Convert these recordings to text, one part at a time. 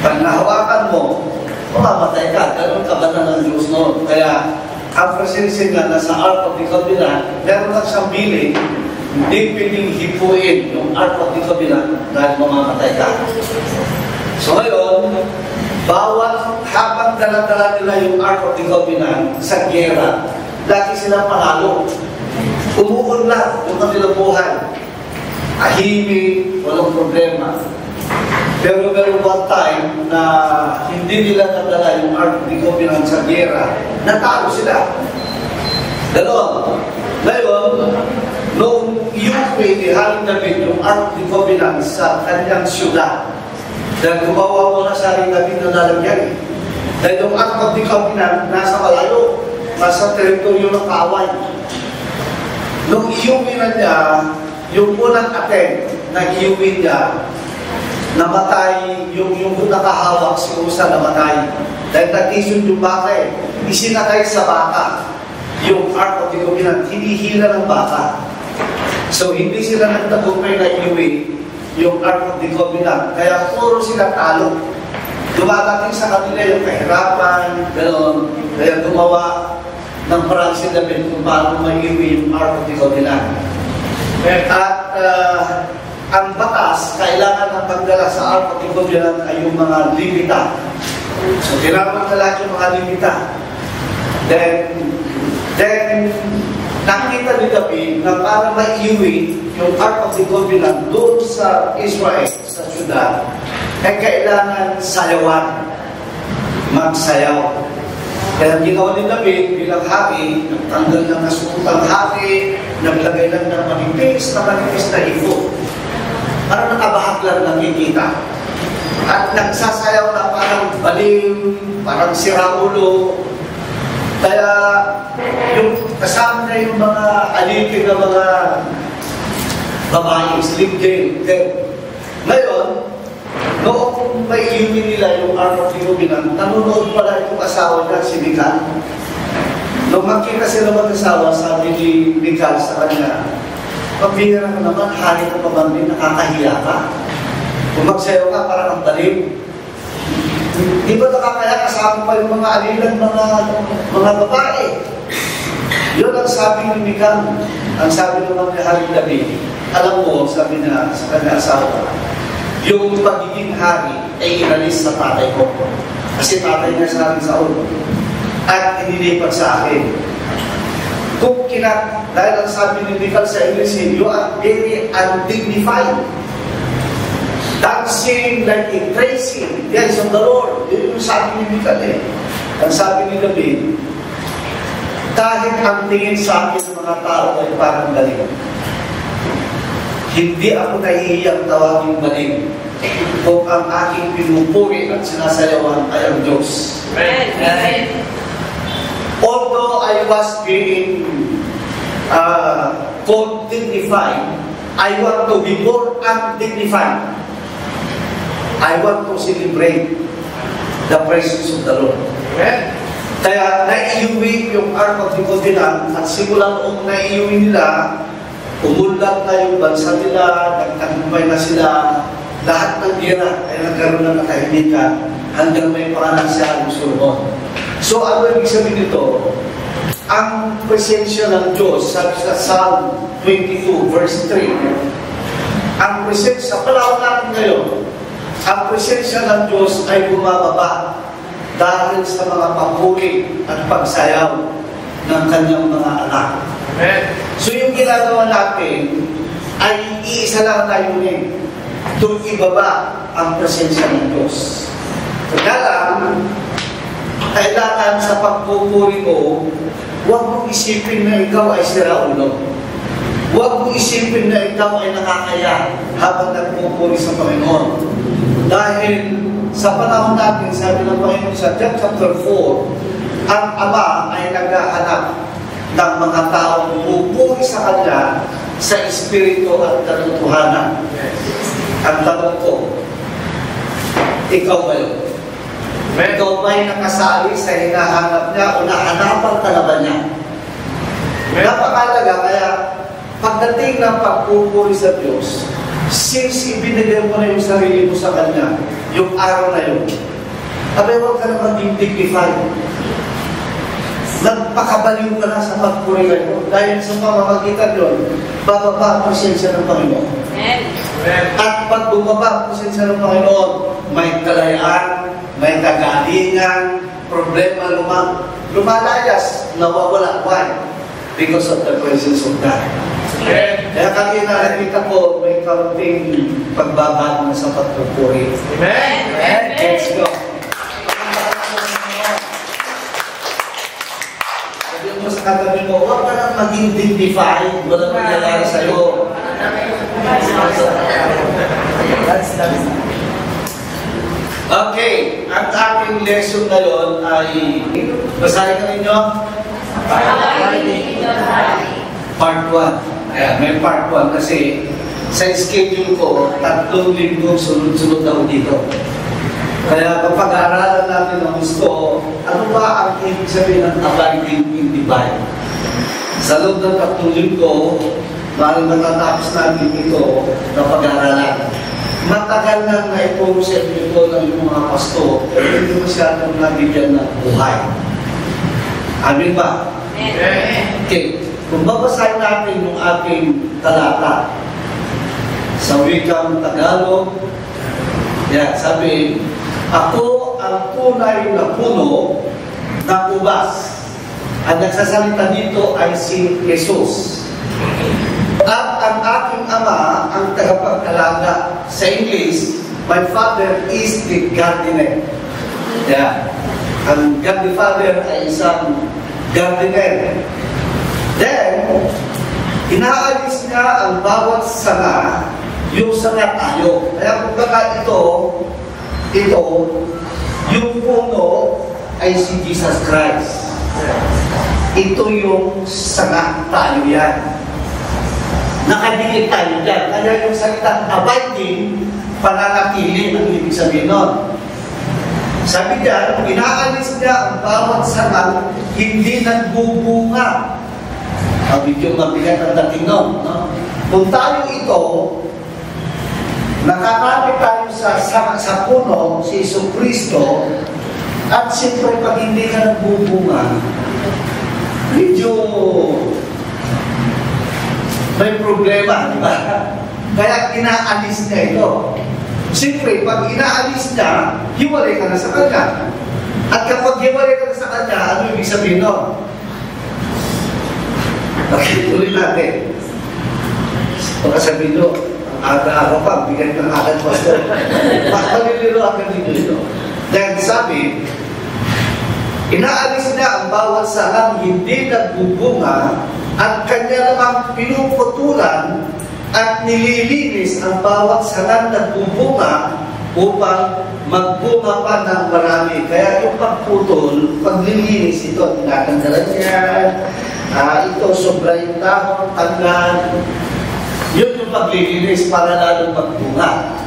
Pag nahawakan mo, mamamatay ka. Ganun kabatan ng Diyos noon. Kaya, ang presensya nga nasa Ark of the Covenant, meron lang siyang biling, hindi pwedeng hipuin yung Ark of the Covenant dahil mamamatay ka. So ngayon, bawat habang dala-dala nila yung Ark of the Covenant sa gera, lagi silang panalo. Umuunlad yung kanilang buhay. Ahimik, walang problema. Pero meron one time na hindi nila nadala yung Ark of the Covenant sa gera, natalo sila. Ganon. Ngayon, noong iuwi ni Haring David yung Ark of the Covenant sa kanyang syudad, dahil gumawa mo na sa Haring David na lalagyan. Dahil yung Ark of the Covenant nasa malayo, nasa teritoryo ng kaaway. Nung iuwi na niya, yung unang attempt na iuwi niya, namatay, yung nakahawak si Usa namatay. Dahil nag-isyon yung baka eh. Isinakay sa baka. Yung Ark of the Covenant, hinihila ng baka. So, hindi sila nagtagumpay na iuwi yung Ark of the Covenant. Kaya puro sila talo. Dumadating sa kanila yung kahirapan, gano'n. Kaya gumawa ng parang si David kung paano maiuwi yung Ark of the Covenant. At ang batas, kailangan ng pagdala sa Ark of the Covenant ay yung mga Levita. So, tinawag na lahat yung mga Levita. Then, nakita ni David na para maiuwi yung Ark of the Covenant doon sa Israel, sa syudad, ay kailangan sayawan, magsayaw. Kaya ginawa ni David bilang hari, nagtanggal ng nasukutang hari, naglagay lang ng manipis na ipot. Parang nakabahag lang nakikita. At nagsasayaw na parang baliw, parang siraulo. Kaya yung kasama na yung mga alipin na mga babae, slim game. Ngayon, noong may iuwi nila yung Ark of the Covenant, nanonood pala itong asawa niya, si Michal. Nung makita sila mag-asawa, sabi ni Michal sa kanya, pambira ka naman, hari ka pa ba din, nakakahiya ka? Kung magsayaw ka, parang ang baliw. Di ba nakakaya kasama pa yung mga alilan, mga babae? Yun ang sabi ni Michal. Ang sabi naman ni Haring David, alam mo, sabi na sa kanya asawa, yung pagiging hari ay inalis sa tatay ko. Kasi tatay niya sa akin sa ulo. At inilipat sa akin. Dahil ang sabi ni Michal sa English, you are very undignified. Dancing like a crazy. Yes, of the Lord. Yun yung sabi ni Michal eh. Ang sabi ni David, kahit ang tingin sa akin ng mga tao ay parang galing. Hindi ako nahihiyang tawagin galing kung ang aking pinupuri at sinasayawan ay ang Diyos. Amen. Although I was being called dignified, I want to be more undignified. I want to celebrate the presence of the Lord. Amen. Kaya naiuwi yung Ark of the Covenant at simula noong naiuwi nila, umulad na yung bansa nila, nagtagumpay na sila, lahat ng gira ay nagkaroon na katahimikan hanggang may pangalan siya ang Solomon. So ano ibig sabihin nito? Ang presensya ng Diyos, sabi sa Psalm 22 verse 3, ang presensya, palawag natin ngayon, ang presensya ng Diyos ay bumababa dahil sa mga papuri at pagsayaw ng kanyang mga anak. Amen. So yung ginagawa natin ay iisa lang layunin, to ibaba ang presensya ng Diyos. Kaya lang, kailangan sa pagpupuri mo, huwag mong isipin na ikaw ay siraulo. Huwag mong isipin na ikaw ay nakakaya habang nagpupuri sa Panginoon. Dahil sa panahon natin, sabi ng Panginoon sa John chapter 4, ang Ama ay naghahanap ng mga taong pupuri sa Kanya sa Espiritu at katotohanan. Ang tanong ko, ikaw ba yun? Ikaw ba'y nakasali sa hinahanap niya o nahanapan ka na ba niya? Napakalaga, kaya pagdating ng pagpupuri sa Diyos, Since ibinigay mo na yung sarili mo sa Kanya, yung araw na yun, abay, huwag ka na maging dignified. Nagpakabaliw ka na sa pagpuri kayo. Dahil sa pamamagitan yun, bababa ang presensya ng Panginoon. At pag bumaba ang presensya ng Panginoon, may kalayaan, may kagalingan, problema lumalayas, nawawala. Why? Because of the presence of God. Kaya kanina nakita ko, may kaunting pagbabago na sa pagpupuri. Amen? Let's go. Sabi mo sa katabi mo, huwag ka nang maging dignified, walang nangyayari sa'yo. Okay, ang aking lesson ngayon ay, basahin ka ninyo? Part 1. Ayan, may part 1 kasi sa schedule ko, 3 linggo sunod-sunod daw dito. Kaya kapag-aaralan natin ang gusto, ano ba ang ibig sabihin ng abiding in the Bible? Sa loob ng 3 linggo, dahil matatapos natin ito na pag-aaralan. Matagal nang naipuro sa ito ng mga pasto, pero hindi masyadong nabigyan ng buhay. Amin ba? Okay. Kung babasahin natin yung ating talata sa wikang Tagalog, yan, sabi, ako ang tunay na puno ng ubas. Ang nagsasalita dito ay si Jesus. At ang aking ama ang tagapag-alaga. Sa English, my father is the gardener. Yeah. Ang God the Father ay isang gardener. Then, inaalis niya ang bawat sanga, yung sanga tayo. Kaya kung baka ito, yung puno ay si Jesus Christ. Ito yung sanga tayo yan. Nakadikit tayo dyan. Kaya yung salitang abiding, pananatili ang ibig sabihin nun. Sabi dyan, inaalis niya ang bawat sanga, hindi nagbubunga. Medyo mabigat ang dating nun. No? Kung tayo ito, nakakapit tayo sa puno, si Jesucristo, at siyempre pag hindi ka nagbubunga, medyo may problema, di ba? Kaya inaalis niya ito. Siyempre, pag inaalis niya, hiwalay ka na sa Kanya. At kapag hiwalay ka na sa Kanya, ano ibig sabihin nun? Okay, tuloy natin. Baka sabihin nyo, ang aga-aga pa, bigyan ng agad pastor. Paliliro agad dito. Dahil sabi, inaalis niya ang bawat sangang hindi nagbubunga at kanya namang pinuputulan at nililinis ang bawat sangang nagbubunga upang magbunga pa ng marami. Kaya yung pagputol, paglilinis ito, tinatanggalan niya, ito sobra yung dahon, tanggal. Yun yung paglilinis para lalong magbunga.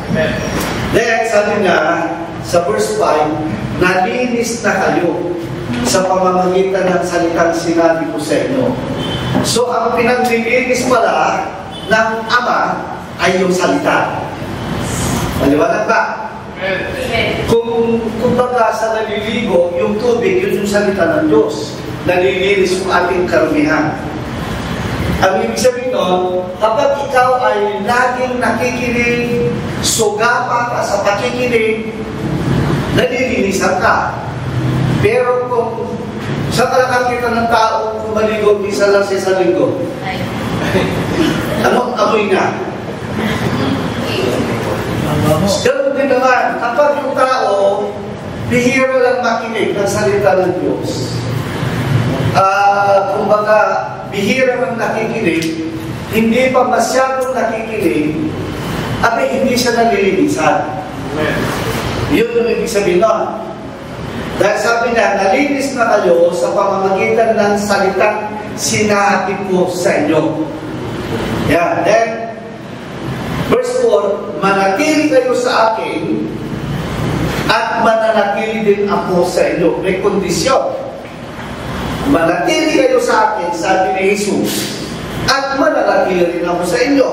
Then, sabi nga, sa verse 5, nalinis na kayo sa pamamagitan ng salitang sinabi ko sa inyo. So, ang pinaglilinis pala ng Ama ay yung salita. Maliwanag ba? Kung baga sa naliligo, yung tubig, yun yung salita ng Diyos. Nalilinis yung ating karumihan. Ang ibig sabihin nun, kapag ikaw ay laging nakikinig, sugapa ka sa pakikinig, nalilinisan ka. Pero kung sa kalakakita ng tao, kung maligo, isa lang sa isang linggo, anong amoy nga? Ganun din naman, kapag yung tao, bihira lang makinig ng salita ng Diyos, kumbaga, bihira lang nakikinig, hindi pa masyadong nakikinig, hindi siya nalilinisan. Yun yung ibig sabihin nun. Dahil sabi niya, nalinis na kayo sa pamamagitan ng salitang sinabi ko sa inyo. Yeah. Then, verse 4, manatili kayo sa akin at mananatili din ako sa inyo. May kondisyon. Manatili kayo sa akin, sabi ni Jesus, at mananatili rin ako sa inyo.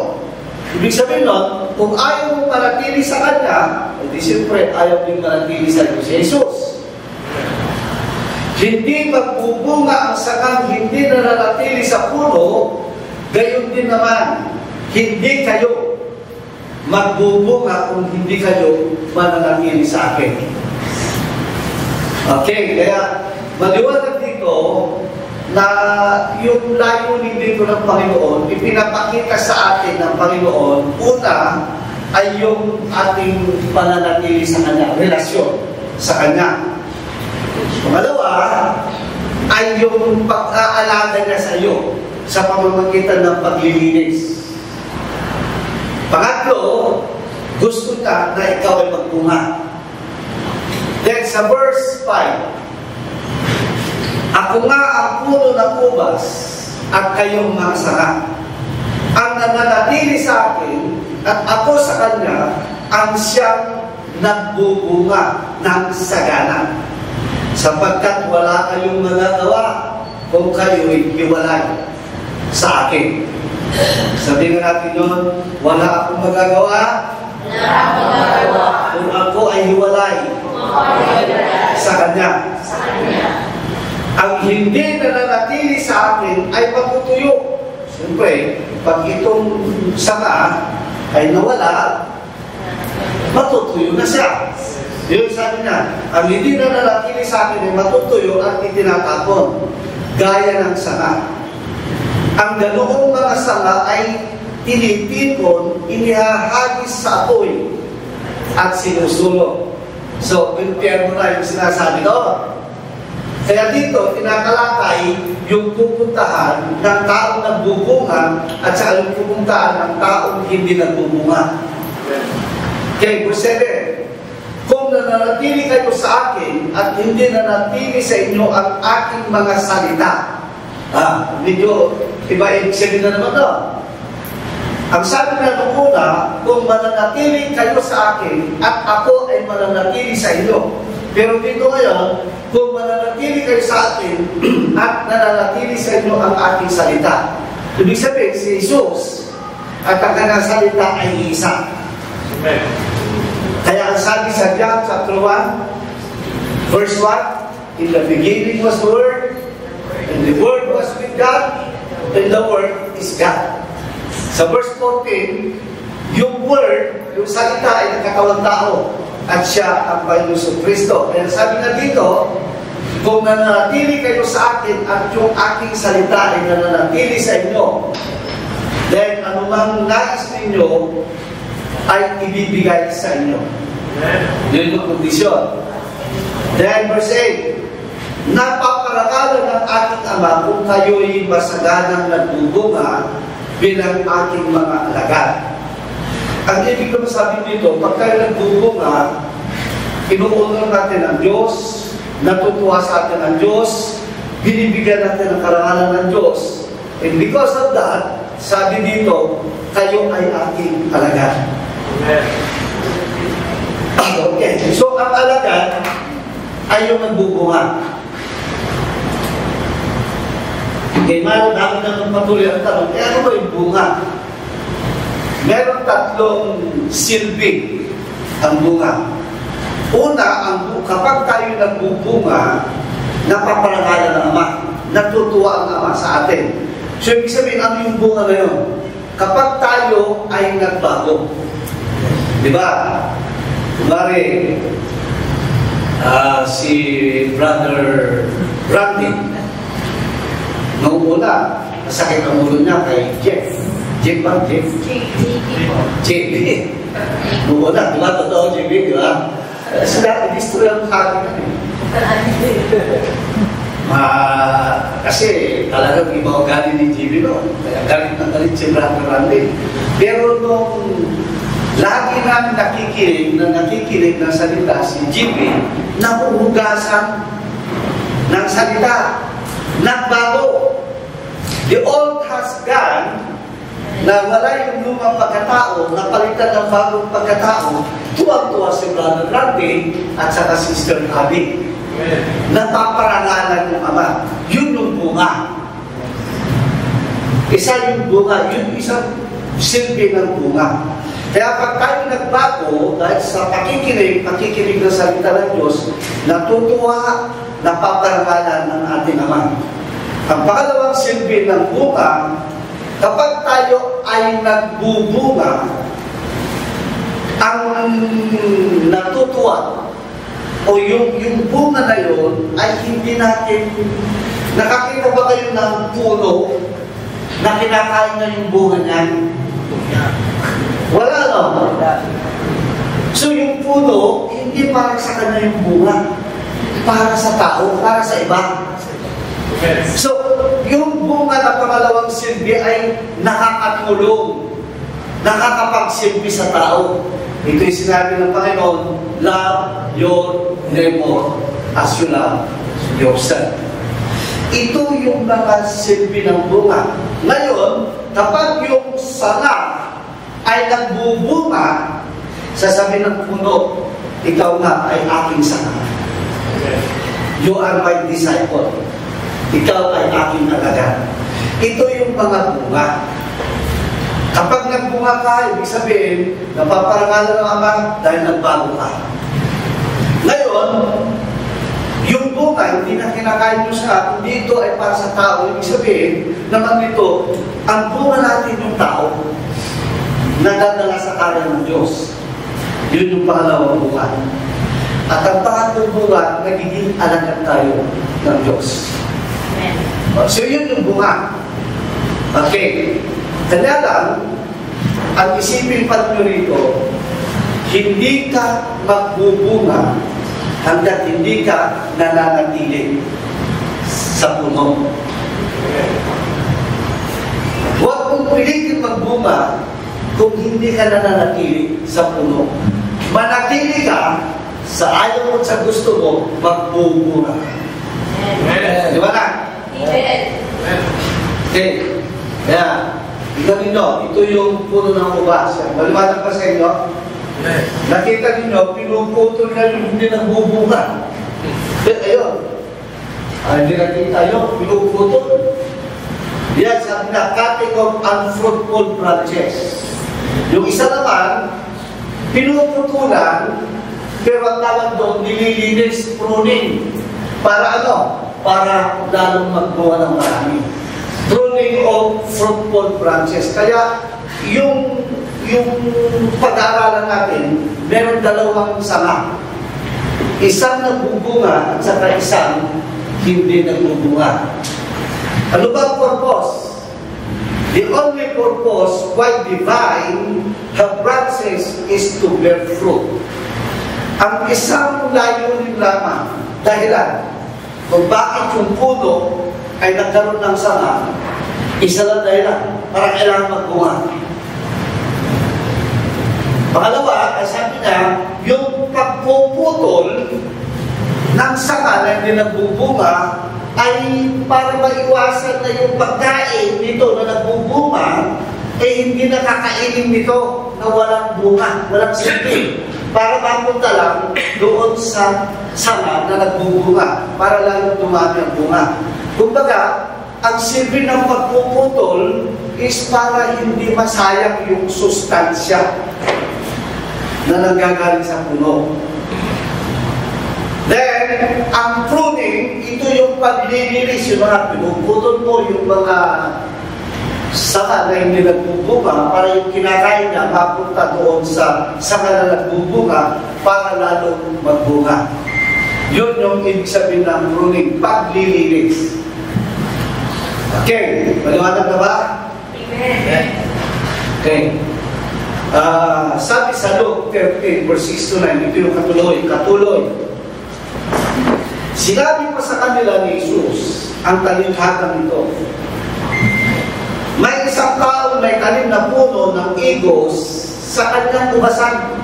Ibig sabihin nun, kung ayaw mong manatili sa Kanya, hindi siyempre ayaw din manatili sa iyo si Jesus. Hindi magbubunga ang sangang hindi nananatili sa puno, gayon din naman, hindi kayo magbubunga kung hindi kayo mananatili sa akin. Okay, kaya maliwanag dito na yung layunin dito ng Panginoon, ipinapakita sa atin ng Panginoon, una ay yung ating pananatili sa Kanya, relasyon sa Kanya. Pangalawa ay yung pag-aalaga niya sa iyo sa pamamagitan ng paglilinis. Pangatlo, gusto niya na ikaw ay magbunga. Then sa verse 5, ako nga ang puno ng ubas at kayong mga sanga. Ang nananatili sa akin at ako sa Kanya ang siyang nagbubunga ng sagana. Sapagkat wala kayong magagawa kung kayo'y hiwalay sa akin. Sabihin natin yun, wala akong magagawa kung ako ay hiwalay sa Kanya. Ang hindi nananatili sa akin ay matutuyo. Siyempre, pag itong sanga ay nawala, matutuyo na siya. Yun sabi niya, ang hindi nananatili sa akin ay matutuyo at itinatapon, gaya ng sanga. Ang ganoong mga sanga ay tinitipon, inihahagis sa apoy at sinusulong. So, impyerno na yung sinasabi doon. Kaya dito, tinakalakay yung pupuntahan ng taong nagbubunga at saka yung pupuntahan ng taong hindi nagbubunga. Okay, verse 7. Kung nananatili kayo sa akin at hindi nanatili sa inyo ang aking mga salita. Medyo iba ibig sabihin na naman doon. Ang sabi na nung una, kung mananatili kayo sa akin at ako ay mananatili sa inyo. Pero dito ngayon, kung mananatili kayo sa akin at nananatili sa inyo ang aking salita. Ibig sabihin, si Jesus at ang kanyang salita ay isa. Amen. Kaya ang sabi sa John chapter 1, verse 1, in the beginning was the Word, and the Word was with God, and the Word is God. Sa verse 14, yung Word, yung salita ay nagkatawang tao, at siya ang Panginoon Kristo. Kaya sabi na dito, kung nananatili kayo sa akin at yung aking salita ay nananatili sa inyo, then anumang nais ninyo ay ibibigay sa inyo. Yun yung kondisyon. Then verse 8, napaparangalan ng aking Ama kung kayo'y masaganang nagbubunga bilang aking mga alagad. Ang ibig ko sabihin dito, pag kayo nagbubunga, inuunang natin ang Diyos, natutuwa sa atin ang Diyos, binibigyan natin ang karangalan ng Diyos. And because of that, sabi dito, kayo ay aking alagad. Okay. So, ang alagad ay yung nagbubunga. Okay, mayroon namin naman patuloy ang tanong, ano ba yung bunga? Meron tatlong silbi ang bunga. Una, kapag tayo nagbubunga, napaparangalan ng Ama. Natutuwa ang Ama sa atin. So, ibig sabihin, ano yung bunga na yun? Kapag tayo ay nagbago. Diba? Kumari, si Brother Randy, noong una, nasakit ang ulo niya kay Jeff. Jeff ba? Jeff? JB. Noong una, diba? Totoo, JB, diba? Sila, i-destroy ang kagin kasi talagang iba ang galing ni JB noon. Kaya galit na galit si Brother Randy. Pero nung lagi namin nakikinig ng salita si JB, napuhugasan ng salita. Nagbago. The old has gone, na wala yung lumang pagkatao, napalitan ng bagong pagkatao, tuwag-tuwa si Brother Randy at saka Sister Abby. Napaparangalan ng Ama. Yun yung bunga. Isa yung bunga, yun isang silbi ng bunga. Kaya pag tayo nagbago, dahil sa pakikinig ng salita ng Diyos, natutuwa, napaparangalan ng ating Ama. Ang pangalawang silbi ng bunga, kapag tayo ay nagbubunga, ang natutuwa o yung bunga na yun ay hindi natin, nakakita ba kayo ng puno na kinakain na yung bunga niyan? Wala, no? So yung puno, hindi para sa kanya yung bunga, para sa tao, para sa iba. So, yung bunga na pangalawang silbi ay nakakatulong, nakakapagsilbi sa tao. Ito'y sinabi ng Panginoon, love your neighbor as you love yourself. Ito yung mga silbi ng bunga. Ngayon, kapag yung sanga ay nagbubunga, sasabihin ng puno, ikaw nga ay aking sanga. You are my disciple. Ikaw ay aking alagad. Ito yung mga bunga. Kapag nagbunga ka, ibig sabihin, napaparangalan ng Ama dahil nagbago ka. Ngayon, yung bunga, hindi na kinakain nyo sa dito ay para sa tao. Ibig sabihin, naman dito, ang bunga natin yung tao, nadadala sa kanya ng Diyos. Yun yung pangalawang bunga. At ang pangatlong bunga, nagiging alagad tayo ng Diyos. So yun yung bunga. Okay. Kaya lang, ang isipin pa nyo rito, hindi ka magbubunga hanggat hindi ka nananatili sa puno. Huwag mong pilitin magbunga kung hindi ka nananatili sa puno. Manatili ka sa ayaw mo sa gusto mo, magbubunga. Di ba na? Okay. Kaya, ito yung puno ng ubas. Maliwanag pa sa inyo? Nakita ninyo, pinuputol na yung hindi nagbubunga. Ayun. Hindi nakita yun, pinuputol. Yan, sabi na, cutting of unfruitful branches. Yung isa naman, pinuputulan, pero ang tawag doon, nililinis, pruning. Para ano? Para lalong magbuha ng marami. Pruning of fruitful branches. Kaya, yung pag-aaralan natin, meron dalawang sanga. Isang nagbubunga at saka isang hindi nagbubunga. Ano ba ang purpose? The only purpose why the vine have branches is to bear fruit. Ang isang layunin lamang, dahilan, kung bakit yung puno ay nagkaroon ng sanga, isa lang dahilan, para kailangan magbunga. Pangalawa, ay sabi niya, yung pagpuputol ng sanga na hindi nagbubunga ay para maiwasan na yung pagkain nito na nagbubunga hindi nakakainin nito na walang bunga, walang silbi. Para mapunta lang doon sa sanga na nagbubunga, para lang dumami ang bunga. Kumbaga, ang silbi ng pagpuputol is para hindi masayang yung sustansya na nanggagaling sa puno. Then, ang pruning, ito yung paglilinis, yung mga pinuputol mo, yung mga saka na hindi nagbubunga, para yung kinakain na mapunta doon sa saka na nagbubunga, para lalong magbunga. Yun yung ibig sabihin ng pruning, paglilinis. Okay, maliwanag na ba? Amen. Okay. Sabi sa Luke 13, verse 6 to 9, ito yung katuloy. Sinabi pa sa kanila ni Jesus ang talinhagang ito. May isang tao may tanim na puno ng igos sa kanyang ubasan.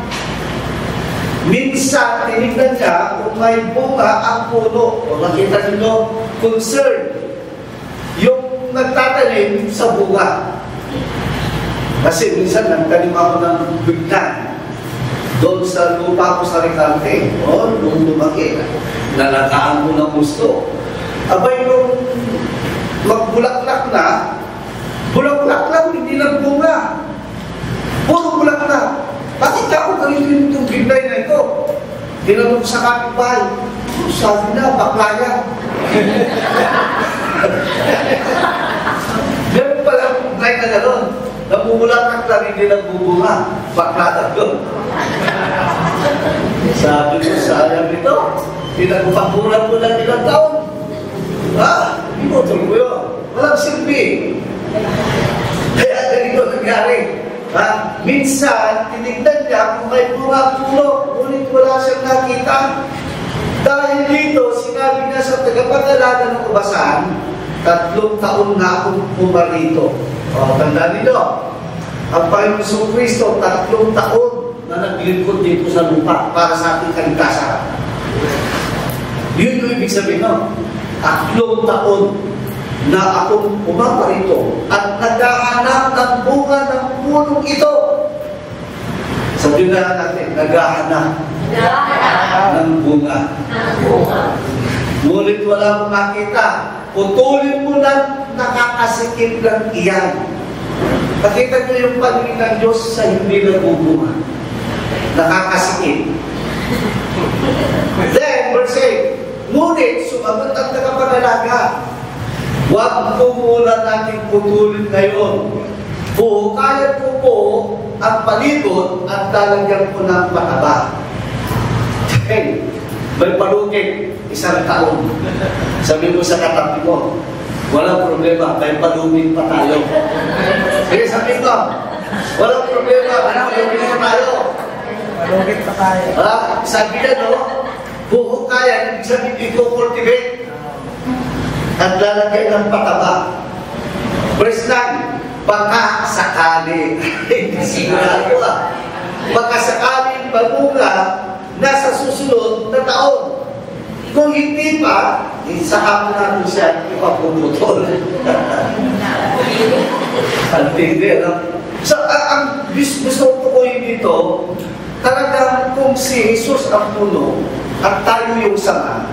Minsan, tinignan niya kung may bunga ang puno. O nakita nyo, concern yung nagtatanim sa bunga. Kasi minsan nagtanim ako ng bignan doon sa lupa ko sa Recante. O, nung lumaki, nalakaan ko ng gusto. Abay, nung magbulaklak na, bulaklak lang, hindi lang bunga. Puro bulaklak. Bibigay na ito. Tinanong sa kapitbahay. Sabi na, bakla yan. Meron pala buklay na gano'n. Namumulaklak lang, hindi nagbubunga. Bakla na doon. Sabi ko, sayang ito. Pinagpakulan mo lang ilang taon. Pinutol ko yun. Walang silbi. Kaya ganito nangyari. Minsan, tinignan niya kung may bunga puno, ngunit wala siyang nakita. Dahil dito, sinabi niya sa tagapag-alaga ng ubasan, 3 taon na akong pumarito. Tandaan nito, ang Panginoong Kristo, 3 taon na naglingkod dito sa lupa para sa ating kaligtasan. Yun yung ibig sabihin, no? 3 taon na akong pumaparito at naghahanap ng bunga ng punong ito. Sabihin na natin, naghahanap ng bunga. Ngunit wala mong makita. Putulin mo lang, nakakasikip lang iyan. Nakita niyo yung pagiging ng Diyos sa hindi nagbubunga. Nakakasikip. Then, verse 8, ngunit sumagot ang tagapag-alaga, huwag po muna natin putulin ngayon. Buhukayan ko po ang palibot at lalagyan ko ng pataba. Hey, may palugit, 1 taon. Sabi mo sa katabi mo, walang problema, may palugit pa tayo. Sige, sabi ko, walang problema, may palugit pa tayo. Palugit pa tayo. Sabi niya, no? Buhukayan, ibig sabihin, i-cultivate. At lalagay ng pataba. Verse 9, baka sakali. Sigurado baka sakali mamunga na sa susunod na taon. Kung hindi pa, saka mo natin siya ipapuputol. Antindi, no? So, ang gusto ko dito, talagang kung si Jesus ang puno at tayo yung sanga,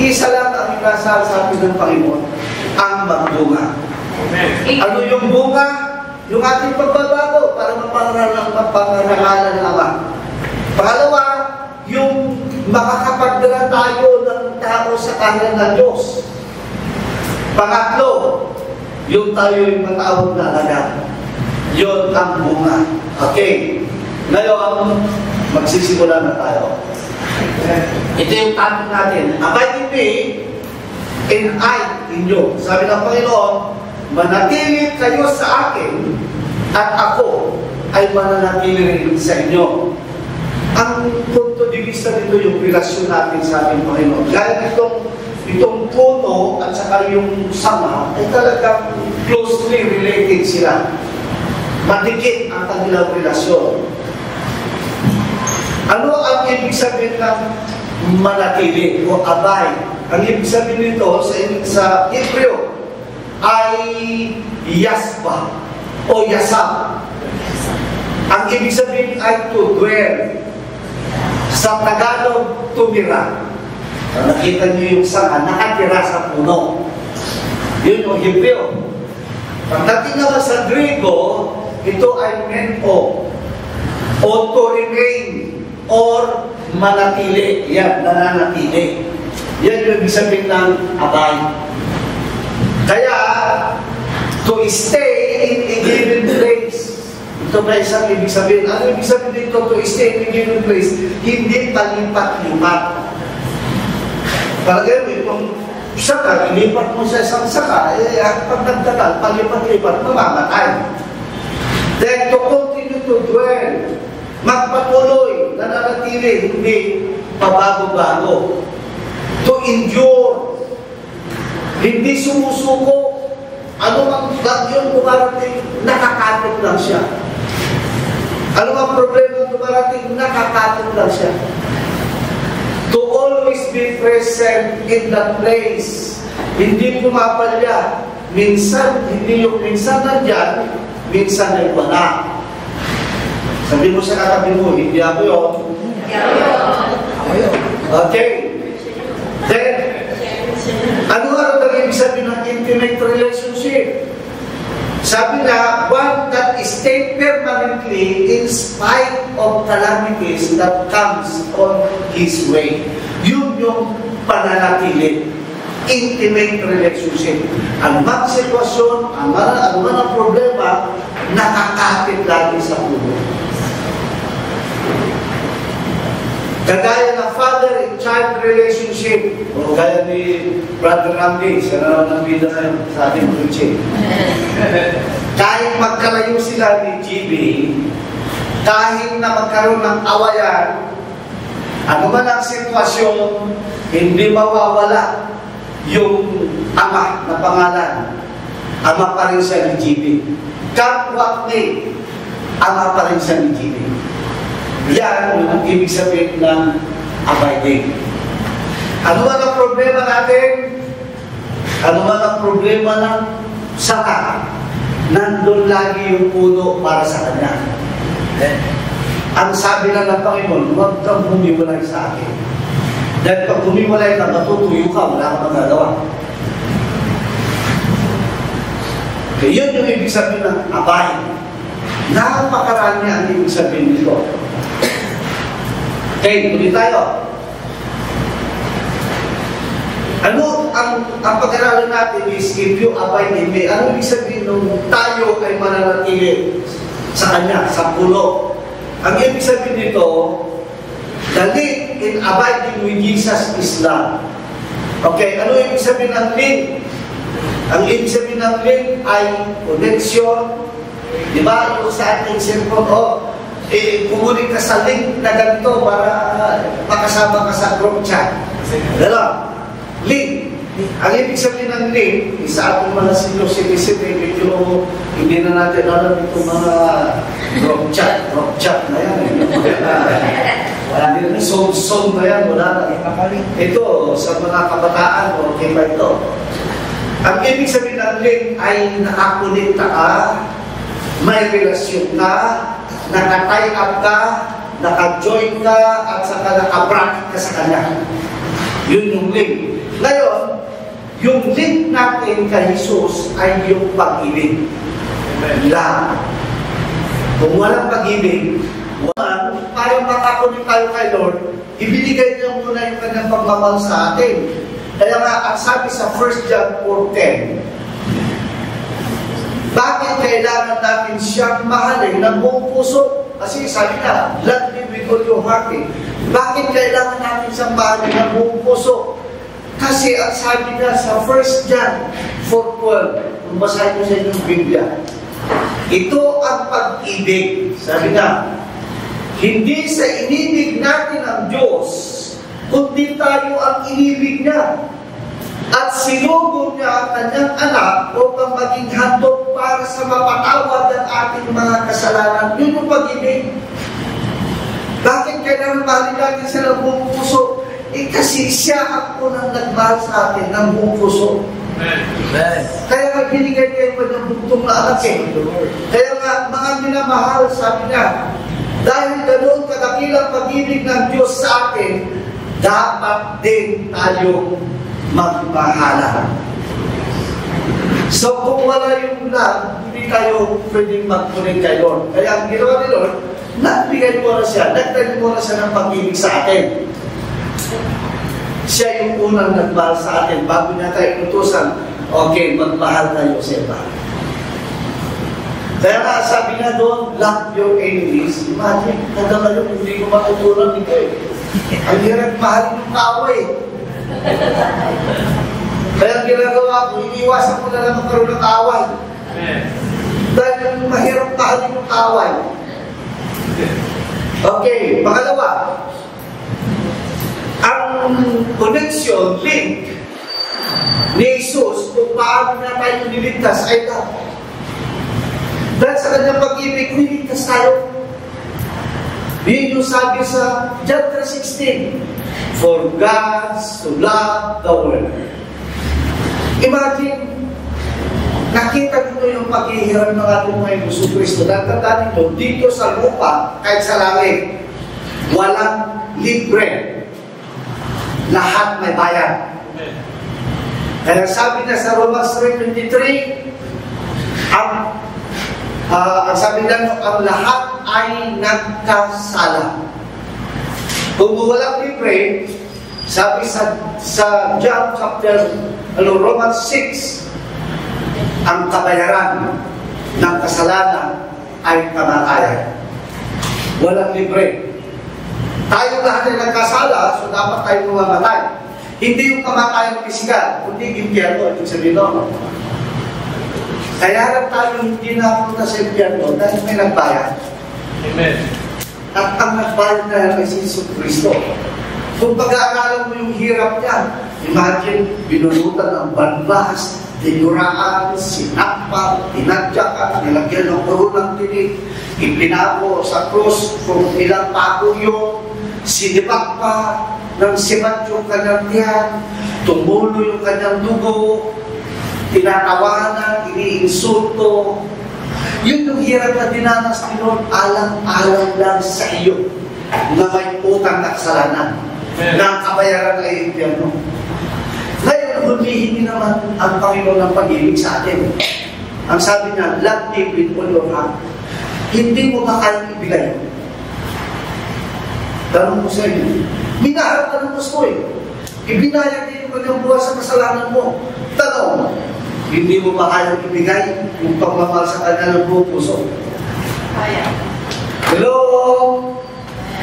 isa lang ang inasasabi ng Panginoon, ang magbunga. Ano yung bunga? Yung ating pagbabago para mapangarangalan ng Ama. Pangalawa, yung makakapagdala tayo ng tao sa kaharian ng Diyos. Pangatlo, yung tayo yung matawag na agad. Yun ang bunga. Okay. Ngayon, magsisimula na tayo. Ito yung topic natin. Abide in me, and I in you. Sabi ng Panginoon, manatili kayo sa akin, at ako ay mananatili rin sa inyo. Ang punto di vista dito yung relasyon natin sa ating Panginoon. Dahil itong puno at saka yung sama ay talagang closely related sila. Madikit ang kanilang relasyon. Ano ang ibig sabihin ng manatili o abide? Ang ibig sabihin nito sa Hebreo ay yasba o yasab. Ang ibig sabihin ay to dwell. Sa Tagalog, tumira. Nakita niyo yung sanga, nakatira sa puno. Yun yung Hebreo. Pagdating naman sa Griego, ito ay meno o to remain or manatili. Yan, nananatili. Yan yung ibig sabihin ng abide. Kaya, to stay in a given place. Ito ba isang ibig sabihin? Ano ibig sabihin dito, to stay in a given place? Hindi palipat-lipat. Parang itong saka, ilipat mo sa isang saka, pag nagtagal, palipat-lipat, mamamatay. Then, to continue to dwell. Magpatuloy, nananatili, hindi pabago-bago. To endure. Hindi sumusuko. Ano mang bagyon dumarating, nakakatog lang siya. Ano mang problema dumarating, nakakatog lang siya. To always be present in the place. Hindi pumapalya. Minsan, hindi yung minsan nandyan, minsan ay wala. Sabi mo sa katabi mo, hindi ako yun. Okay. Then, ano ang ibig sabihin ng intimate relationship? Sabi na, one that is stayed permanently in spite kind of calamities that comes on his way. Yun yung pananatili. Intimate relationship. Ang mga sitwasyon, ang mga problema, nakakapit lagi sa puno. Kagaya ng father and child relationship, o gaya ni Brother Randy, siya na ng bida ngayon sa ating preaching. Kahit magkalayo sila ni GB, kahit na magkaroon ng awayan, ano man ang sitwasyon, hindi mawawala yung ama na pangalan. Ama pa rin siya ni GB. Come what may, ama pa rin siya ni GB. Yan ang ibig sabihin ng abiding. Ano man ang problema natin? Ano man ang problema ng saka? Nandun lagi yung puno para sa kanya. Ang sabi lang ng Panginoon, huwag kang humiwalay sa akin. Dahil pag humiwalay ka, matutuyo ka, wala kang magagawa. Okay, yun yung ibig sabihin ng abide. Napakarami ang ibig sabihin nito. Okay, tuloy tayo. Ano ang pag-aralan natin is if you abide in me. Ano ibig sabihin nung tayo ay mananatili sa Kanya, sa puno? Ang ibig sabihin nito, the link in abiding with Jesus is love. Okay, ano ibig sabihin ng link? Ang ibig sabihin ng link ay connection. Di ba? Yung sa ating cellphone, kumunik ka sa link na ganito para makasama ka sa group chat. Dalawa. Link. Ang ibig sabihin ng link, sa ating mga senior citizen, medyo hindi na natin alam itong mga group chat na yan. Wala din na, song na yan, wala na. Ito, sa mga kabataan, okay ba ito? Ang ibig sabihin ng link ay nakakunikta ka, may relasyon ka, naka-tie up ka, naka-join ka, at saka naka-bracket ka sa kanya. Yun yung link. Ngayon, yung link natin kay Jesus ay yung pag-ibig. Love. Kung walang pag-ibig, para makakunin tayo kay Lord, ibinigay niya muna yung kanyang pagmamahal sa atin. Kaya nga, ang sabi sa 1 John 4:10, bakit kailangan natin siyang mahalin ng buong puso? Kasi sabi na, love me with all your heart. Bakit kailangan natin siyang mahalin ng buong puso? Kasi ang sabi na sa 1 John 4:12, kung basahin mo sa inyong Biblia, ito ang pag-ibig. Sabi na, hindi sa inibig natin ang Diyos, kundi tayo ang inibig niya. At sinugod niya ang kanyang anak upang maging handog para sa mapatawad ang ating mga kasalanan. Yun yung pag-ibig. Bakit kailangan mahalin natin siya ng buong puso? Kasi siya ang unang nagmahal sa atin ng buong puso. Amen. Kaya nga binigay niya yung kanyang bugtong na anak eh. Kaya nga, mga minamahal, sabi niya, dahil ganoon kadakilang pag-ibig ng Diyos sa atin, dapat din tayo magmahalan. So kung wala yung love, hindi tayo pwedeng mag-connect kay Lord. Kaya ang ginawa ni Lord, nagbigay mo na siya, nagtanim mo na siya ng pag-ibig sa atin. Siya yung unang nagmahal sa atin. Bago niya tayo inutusan, okay, magmahal tayo sa iba. Kaya nga, sabi nga doon, love your enemies. Imagine, hanggang ngayon, hindi ko matutunan nito eh. Ang hirap mahalin yung kaaway. Kaya ang ginagawa ko, iniwasan ko na lang magkaroon ng kaaway. Dahil mahirap mahalin yung kaaway. Okay, pangalawa, ang connection, link ni Jesus kung paano na tayo niligtas ay ito. Dahil sa kanyang pag-ibig, niligtas tayo. Yun yung sabi sa John 3:16, for God so loved the world. Imagine, nakita nyo yung paghihirap ng ating mga Ibuso Kristo. Tandaan nito, dito sa lupa, kahit sa langit, walang libre. Lahat may bayan. Kaya sabi na sa Romans 3:23, ang Ang sabi lang, ang lahat ay nagkasala. Kung walang libre, sabi sa John chapter, Romans 6, ang kabayaran ng kasalanan ay kamatayan. Walang libre. Tayo lahat ay nagkasala, so dapat tayo mamamatay. Hindi yung kamatayan pisikal, kundi impyerno, ibig sabihin no. Kaya lang tayo hindi napunta sa impyerno dahil may nagbayad. Amen. At ang nagbayad na ay si Jesus Cristo. Kung pag-aaralan mo yung hirap niya, imagine, binulutan ng banbas, tinuraan, sinakpan, tinadyakan, nilagyan ng puro ng tinig, ipinapo sa krus kung ilang pako yun, sinipak pa ng sibat yung kanyang tiyan, tumulo yung kanyang dugo, tinatawanan, iniinsulto. Yun yung hirap na dinanas ni Lord, alang-alang lang sa iyo na may utang na kasalanan na ang kabayaran ay impyerno. Ngayon, humihingi naman ang Panginoon ng pag-ibig sa atin. Ang sabi niya, love me with all your heart. Hindi mo ba kayang ibigay? Tanong ko sa inyo, minaharap ka ng gusto eh. Ibinayag din yung kanyang buhay sa kasalanan mo. Tanong, hindi mo ba kayang ibigay yung pagmamahal sa kanya ng buong puso? Kaya. Hello?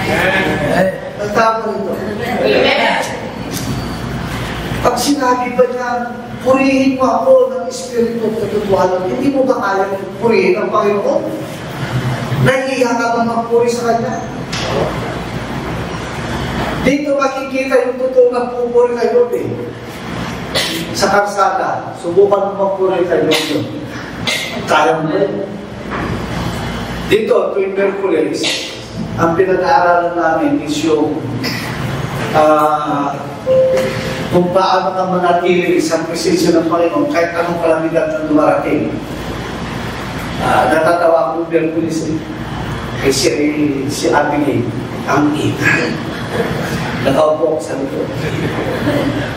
Amen. Nagtama nito. Amen. Pag sinabi ba niya, purihin mo ako ng Espiritu at katotohanan, hindi mo ba kaya purihin ang Panginoon? Nahihiya ka ba magpuri sa Kanya? Dito makikita yung totoo ng pupuri kay Lord eh. Sa karsada, subukan mo magpuri kay Lord. Kaya mo rin. Dito, tuwing Merkulis, ang pinag-aaralan namin is yung kung paano ka manatili sa presensya ng Panginoon kahit anong kalamidad na dumarating. Natatawa akong Merkulis eh. Si Abigail, ang ina. Nakaupo ako sa likod.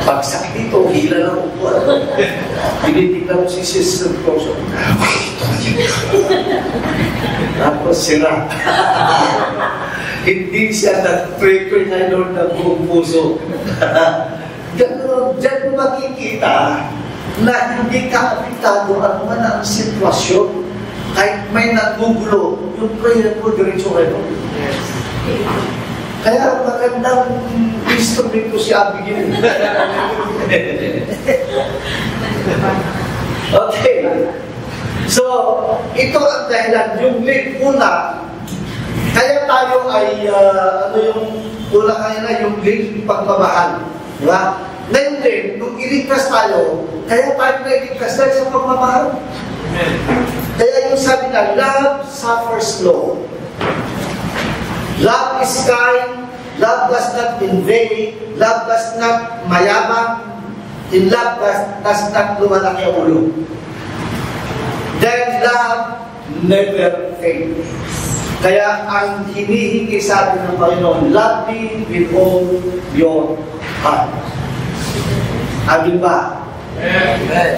Pagsak dito, hila na upo. Tinitignan ko si Sister Corso. Tapos sira. Hindi siya nag-pray kay Lord ng buong puso. Diyan mo makikita na hindi ka apektado ano man ang sitwasyon. Kahit may nagugulo, yung prayer mo diretso kayo. Kaya magandang instrument ko si Abigail. Okay. So, ito ang dahilan. Yung una, kaya tayo ay, ano yung una kanina, yung pagmamahal. Diba? Ngayon din, nung iligtas tayo, kaya tayo na iligtas dahil sa pagmamahal. Kaya yung sabi na, love suffers long. Love is kind, love does not invade, love does not mayabang, in love does not lumalaki ang ulo. Then love never fails. Kaya ang hinihingi sa atin ng Panginoon, love me with all your heart. Amin ba? Amen.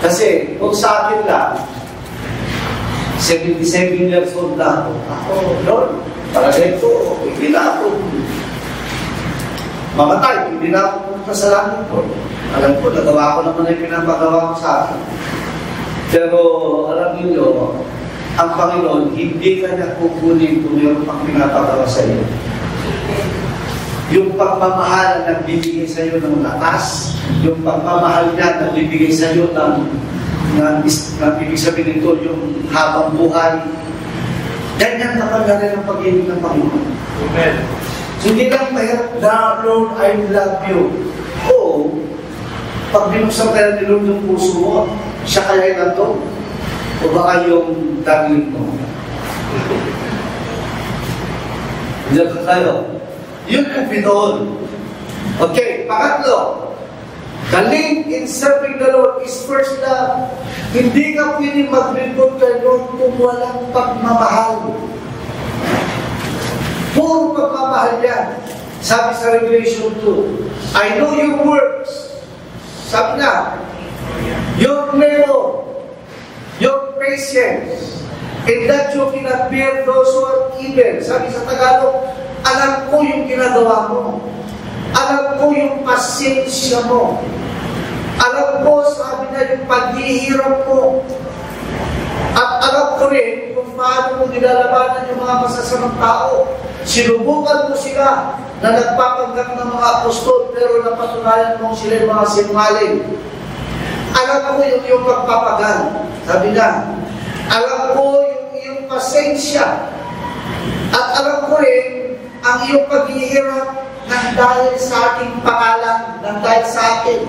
Kasi kung sa akin lang, 77 years old na ako. Lord, para dito, hindi na ako mamatay, hindi na ako pumunta sa langit ko. Alam ko, nagawa ko naman ay pinapagawa ko sa akin. Pero, alam niyo, ang Panginoon, hindi ka niya kukunin kung mayroon pang pinapagawa sa iyo. Yung pagmamahal na nagbibigay sa iyo ng lakas, yung pagmamahal niya na nagbibigay sa iyo ng ibig sabihin nito, yung habang buhay. Ganyan naman na rin ang pag-ibig ng Panginoon. Amen. Hindi lang mahirap na, Lord, I love you. Oo, pag binuksan kaya ni Lord yung puso mo, siya kaya na to? O baka yung darling mo? Diyan ka kayo. Yun yung pinol. Okay, pangatlo. The link in serving the Lord is first love. Hindi ka pwede maglingkod kay Lord kung walang pagmamahal. Puro pagmamahal yan. Sabi sa Revelation 2, I know your works. Sabi na, your labor, your patience, And that you cannot bear those who are evil. Sabi sa Tagalog, alam ko yung ginagawa mo. Alam ko yung pasensya mo. Alam ko, sabi na, yung paghihirap mo. At alam ko rin kung paano mo nilalabanan yung mga masasamang tao. Sinubukan mo sila na nagpapanggap ng mga apostol, pero napatunayan mo sila yung mga sinungaling. Alam ko yung iyong pagpapagal. Sabi na, alam ko yung iyong pasensya. At alam ko rin ang iyong paghihirap nang dahil sa aking pangalan, nang dahil sa akin.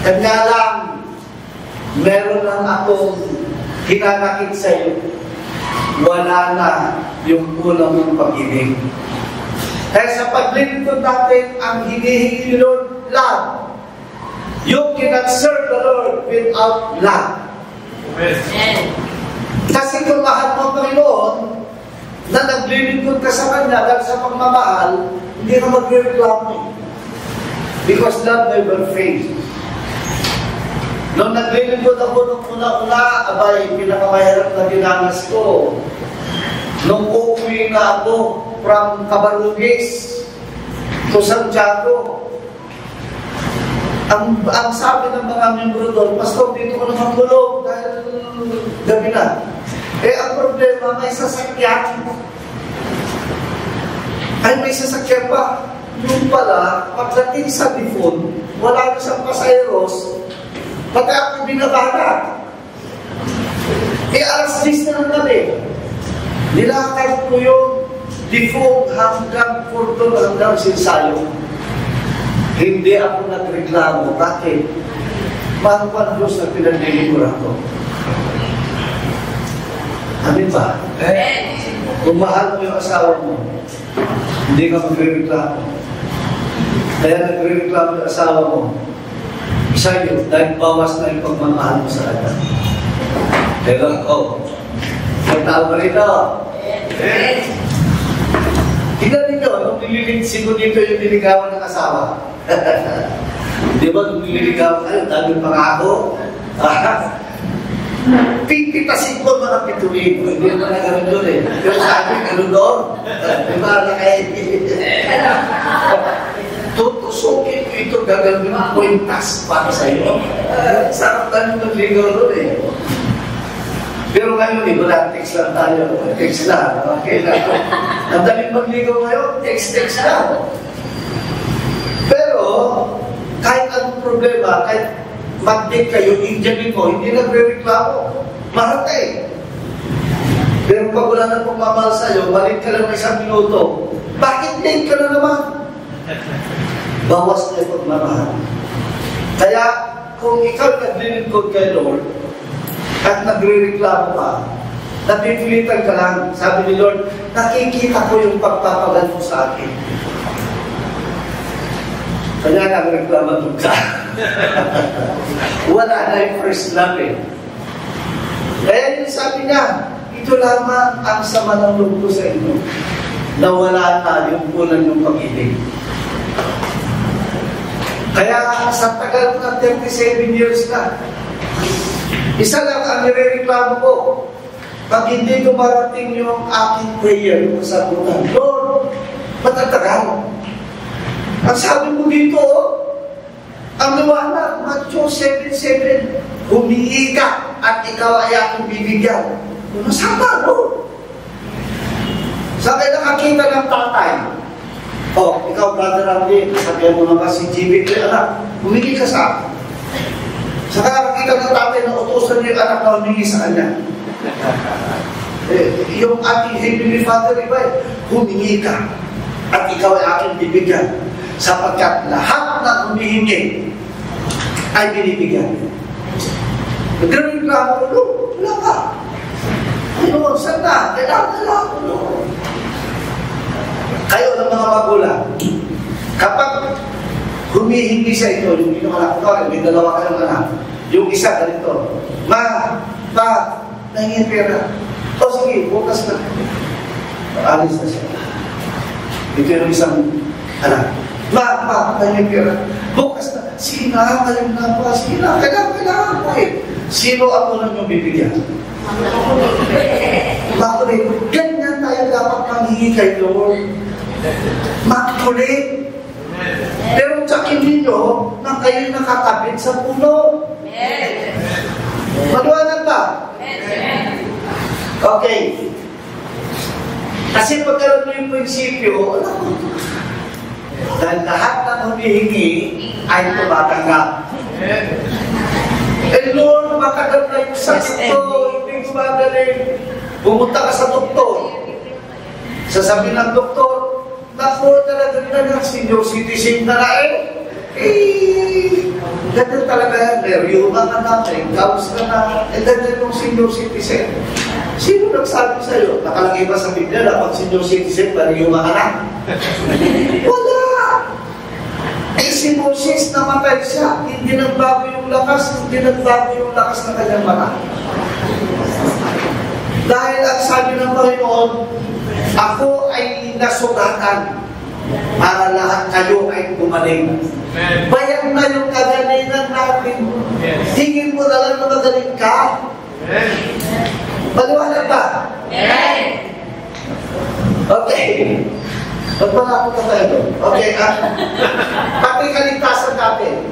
Kanya lang, meron lang akong hinanakit sa iyo. Wala na yung unang mong pag-ibig. Kaya sa paglilingkod natin, ang hinihingi Lord, love. You cannot serve the Lord without love. Amen. Kasi kung mahal mo ang Panginoon, na naglilingkod ka sa Kanya dahil sa pagmamahal, hindi ka magre-reklamo. Because love never fails. Nung naglilingkod ako nung una-una, abay, pinakamahirap na dinanas ko. Nung uuwi na ako from Cabarugis to Santiago, ang sabi ng mga membro doon, Pastor, dito ko naman tulog dahil gabi na. Eh, ang problema, may sasakyan. Ay, may sasakyan pa. Yung pala, pagdating sa Difon, wala na siyang pasayeros, pati ako binabana. Eh, alas 10 na ng gabi. Nilakad ko yung Difon hanggang Cordon, hanggang Sinsayo. Hindi ako nagreklamo. Bakit? Mahal ko ang Diyos na pinagdiliguran ko. Amin ba? Kung mahal mo yung asawa mo, hindi ka magre-reklamo. Kaya nagre-reklamo yung asawa mo, sa'yo, dahil bawas na yung pagmamahal mo sa kanya. Pero, magtao ba rito? Tingnan ninyo, nung nililitsin ko dito yung niligawan ng asawa. Di ba, nung nililigawan kayo, dami pangako. Pipitasin ko mga pituin. Hindi naman na gano'n doon eh. Pero sa akin, gano'n doon. Di ba, tutusukin ko ito, gagawin mo kwintas para sa iyo. Sarap tayo magligaw doon eh. Pero ngayon, iba na, text lang tayo. Text lang. Okay lang. Ang daling magligaw ngayon, text lang. Pero, kahit anong problema, kahit mag-date kayo, Indianin mo, hindi nagre-reklamo. Mahal ka eh. Pero pag wala nang pagmamahal sa'yo, balik ka lang ng 1 minuto. Bakit date ka na naman? Bawas na yung pagmamahal. Kaya, kung ikaw naglilingkod kay Lord, at nagre-reklamo ka, napipilitan ka lang, sabi ni Lord, nakikita ko yung pagpapagal mo sa akin. Kaya nagreklamo ka. Wala na yung first love eh. Kaya yung sabi niya, ito lamang ang sama ng loob ko sa inyo, na wala na yung kunan yung pag-ibig. Kaya sa tagal na 37 years na, isa lang ang nire-reklamo ko, pag hindi ko marating yung aking prayer, yung sabutan, Lord, matatagal. Ang sabi mo dito, ang liwanag, Matthew 7:7, humingi ka at ikaw ay aking bibigyan. Masama, Lord. Sabi nakakita ng tatay, ikaw, Brother Randy, sabihan mo naman si GB, anak, humingi ka sa akin. Saka nakakita ng tatay na utusan niya yung anak na humingi sa kanya. Yung ating Heavenly Father, iba, humingi ka at ikaw ay aking bibigyan. Sapagkat lahat ng humihingi ay binibigyan. Nagre-reklamo ko, Lord, wala ka. Ayun, saan na? Kailangan ko, Lord. Kayo ng mga magulang, kapag humihingi sa ito, yung inyong anak ko, may dalawa kayong anak, yung isa ganito, nangingin pera. Sige, bukas na. Alis na siya. Ito yung isang anak. Nangingin pera. Bukas na. Sige na, kayo na pa. Sige na, kailangan ko eh. Sino ang unang yung bibigyan? Makulit. Ganyan tayo dapat manghingi kay Lord. Makulit. Pero tsakin ninyo na kayo nakakabit sa puno. Maliwanag ba? Okay. Kasi pagkaroon mo yung prinsipyo, dahil lahat ng humihingi ay tumatanggap. Eh Lord, matagal na yung sakit ko, hindi gumagaling. Pumunta ka sa doktor. Sasabihin ng doktor, naku, talaga senior citizen na ganyan talaga yan. Meryuma ka na, may gauss ka na, ganyan yung senior citizen. Sino nagsabi sa'yo? Nakalagay ba sa Biblia na pag senior citizen, meryuma ka na? Wala! Eh si Moses, namatay siya. Hindi nagbago yung lakas ng kanyang mata. Dahil ang sabi ng Panginoon, ako ay nasugatan para lahat kayo ay gumaling. Bayang na yung kagalingan natin. Tingin mo na lang na magaling ka. Maliwanag ba? Okay. Magpalapot na tayo. Okay, pati kaligtasan natin.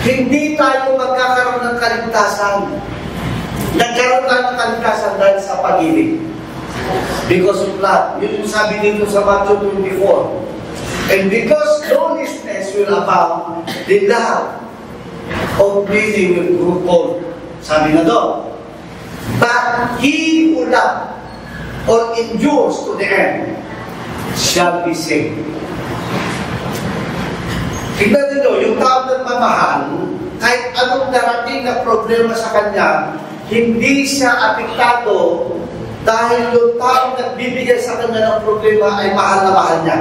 Hindi tayo magkakaroon ng kaligtasan. Nagkaroon tayo ng kaligtasan dahil sa pag-ibig. Because of love. Yun yung sabi dito sa Matthew 24. And because lawlessness will abound, the love of many will grow cold. Sabi na doon. But he who loves or endures to the end shall be saved. Tignan nyo, yung tao ng mamahal, kahit anong darating na problema sa kanya, hindi siya apektado dahil yung tao nagbibigay sa kanya ng problema ay mahal na mahal niya.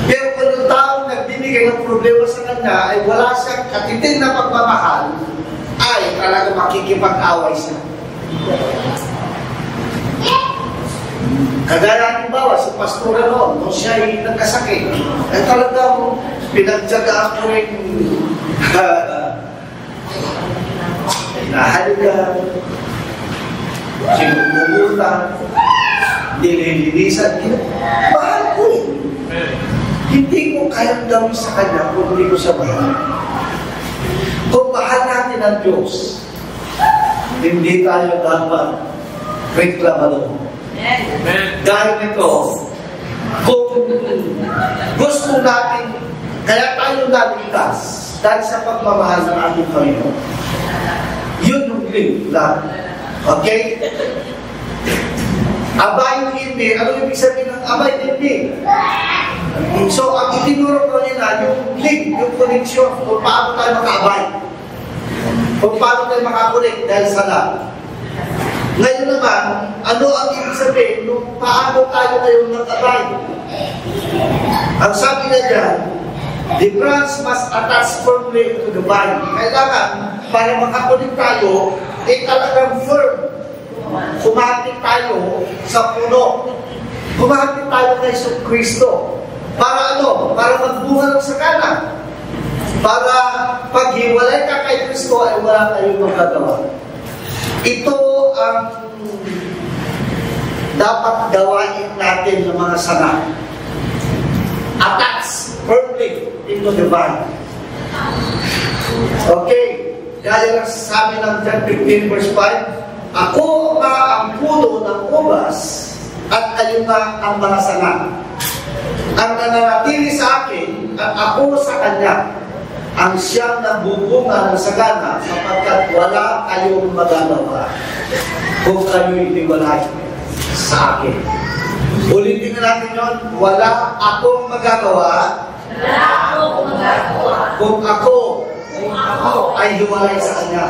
Pero kung yung tao nagbibigay ng problema sa kanya ay wala siyang katiting na pagmamahal, ay talaga makikipag-away siya. Kagaya ng bawa, si Pastor noon, nung siya ay nagkasakit, ay talagang pinagtyagaan ko rin nahaligan, sinumutan, nililinisan, mahal ko eh. Hindi ko kayang gawin sa kanya kung hindi ko siya mahal. Kung mahal natin ang Diyos, hindi tayo dapat reklamado. Dahil ito, kung gusto natin, kaya tayo naligtas dahil sa pagmamahal ng ating Panginoon. Yun yung link lang. Okay? Abay hindi. Ano yung ibig sabihin ng abay hindi? So, ang itinuro ko nila, yung link, yung connection, kung paano tayo makaabay. Kung paano tayo makakunik dahil sa love. Ngayon naman, ano ang ibig sabihin kung paano tayo ngayong nag-abay? Ang sabi na dyan, the branch must attach firmly to the vine. Kailangan, para makakunik tayo, talagang firm. Kumapit tayo sa puno. Kumapit tayo kay Kristo. Para ano? Para magbunga ng sakana. Para paghiwalay ka kay Kristo ay wala tayong magagawa. Ito ang dapat gawain natin ng mga sana. Attach firmly into the vine. Okay. Kaya lang sabi ng John 15 verse 5, ako nga ang puno ng ubas at kayo nga ang mga sanga. Ang nananatili sa akin at ako sa kanya, ang siyang nagbubunga ng sagana sapagkat wala kayong magagawa kung kayo'y hiwalay sa akin. Ulitin na natin yun, wala akong magagawa kung ako ay hiwalay sa kanya.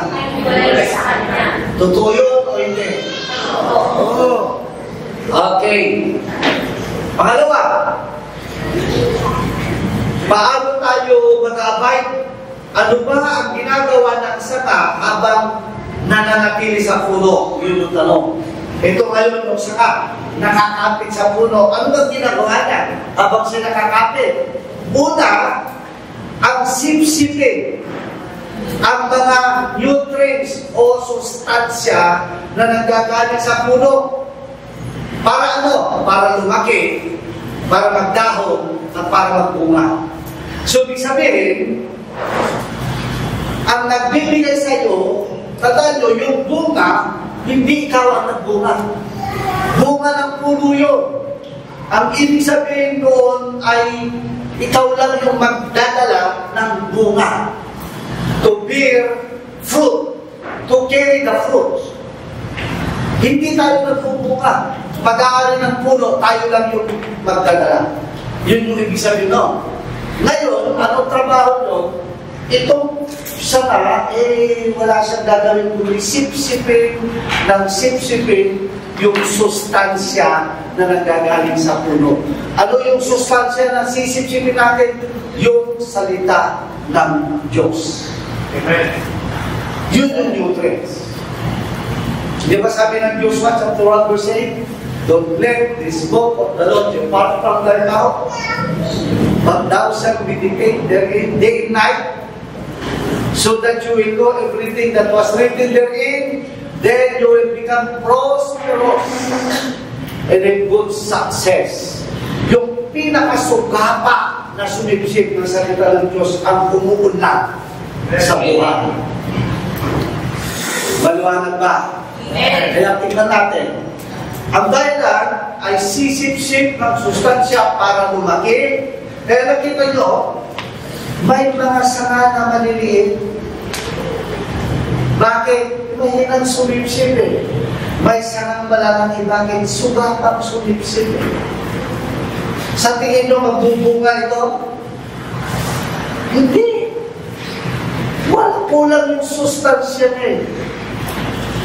Totoo yun o hindi? Oo. Okay. Pangalawa, paano tayo mag-abay? Ano ba ang ginagawa ng saka habang nananatili sa puno? Yun yung tanong. Ito ngayon yung saka, nakakapit sa puno. Ano ba ginagawa niya habang siya nakakapit? Una, ang sipsipin ang mga nutrients o sustansya na nanggagaling sa puno. Para ano? Para lumaki, para magdahon, at para magbunga. So, ibig sabihin, ang nagbibigay sa iyo, tandaan nyo, yung bunga, hindi ikaw ang nagbunga. Bunga ng puno yun. Ang ibig sabihin doon ay ikaw lang yung magdadala ng bunga. To bear fruit. To carry the fruit. Hindi tayo nagbubunga. Mag-aari ng puno, tayo lang yung magdadala. Yun yung ibig sabihin no. Ngayon, anong trabaho nyo? Itong sanga, wala siyang gagawin kundi sip-sipin yung sustansya na nanggagaling sa puno. Ano yung sustansya na sisip-sipin natin? Yung salita ng Diyos. Amen. Yun yung nutrients. Di ba sabi ng Joshua chapter 1 verse 8, don't let this book of the Lord depart from thy mouth, but thou shalt meditate therein day and night, so that you will know everything that was written therein, then you will become prosperous and in good success. Yung pinakasugapa na sumipsip ng salita ng Diyos ang umuunlad sa buhay. Maliwanag ba? Kaya tingnan natin. Ang dahilan ay sisip-sip ng sustansya para lumaki. Kaya nakita nyo, may mga sanga na maliliit. Bakit? Mahinang sumipsip eh. May sangang malalaki. Bakit? Sugapang sumipsip eh. Sa tingin nyo, magbubunga ito? Hindi. Wala po lang yung sustansya niya eh.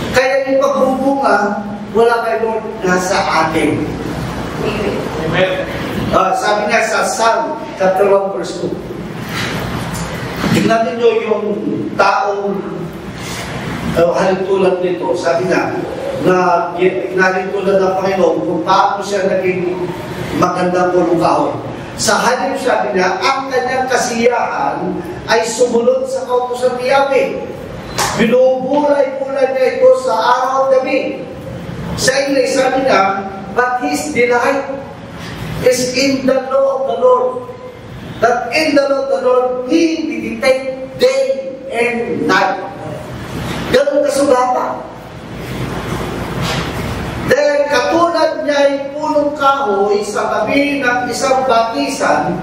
Kaya yung pagbubunga, wala kay Lord nasa atin. Amen. Sabi niya sa Psalm chapter 1 verse 2. Tignan niyo yung taong halintulad nito. Sabi niya, na halintulad ng Panginoon kung paano siya naging magandang pulong. Sa halip, sabi niya, ang kanyang kasiyahan ay sumunod sa kautusan ni Yahweh. Binubulay-bulay niya ito sa araw at gabi. Sa English, sabi niya, but his delight is in the law of the Lord. That in the law of the Lord, he meditate day and night. Ganun kasugatan. Dahil katulad niya ay punong kahoy sa tabi ng isang batisan,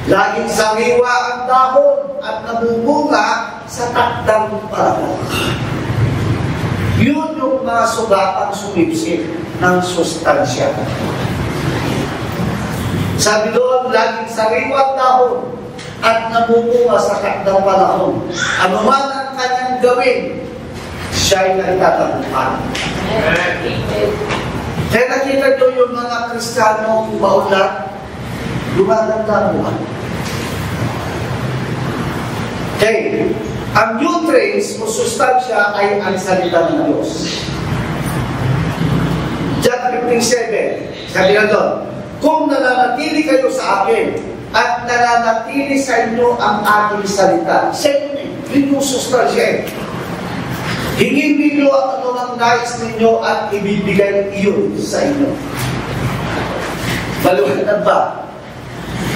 laging sariwa ang dahon at nabumunga sa takdang panahon. Yun yung mga sugatang sumipsip ng sustansya. Sabi doon, laging sariwa ang dahon at nabumunga sa takdang panahon. Ano man ang kanyang gawin, siya ay nagtatagumpay. Kaya nakita nyo yung mga Kristiyanong maunlad, lumaganda buhay. Okay, ang nutrients o sustansya ay ang salita ng Diyos. John 15:7, sabi na doon, kung nananatili kayo sa akin at nananatili sa inyo ang aking salita, yun yung sustansya. Hingin ninyo ang anumang nais ninyo at ibibigay iyon sa inyo. Maliwanag ba?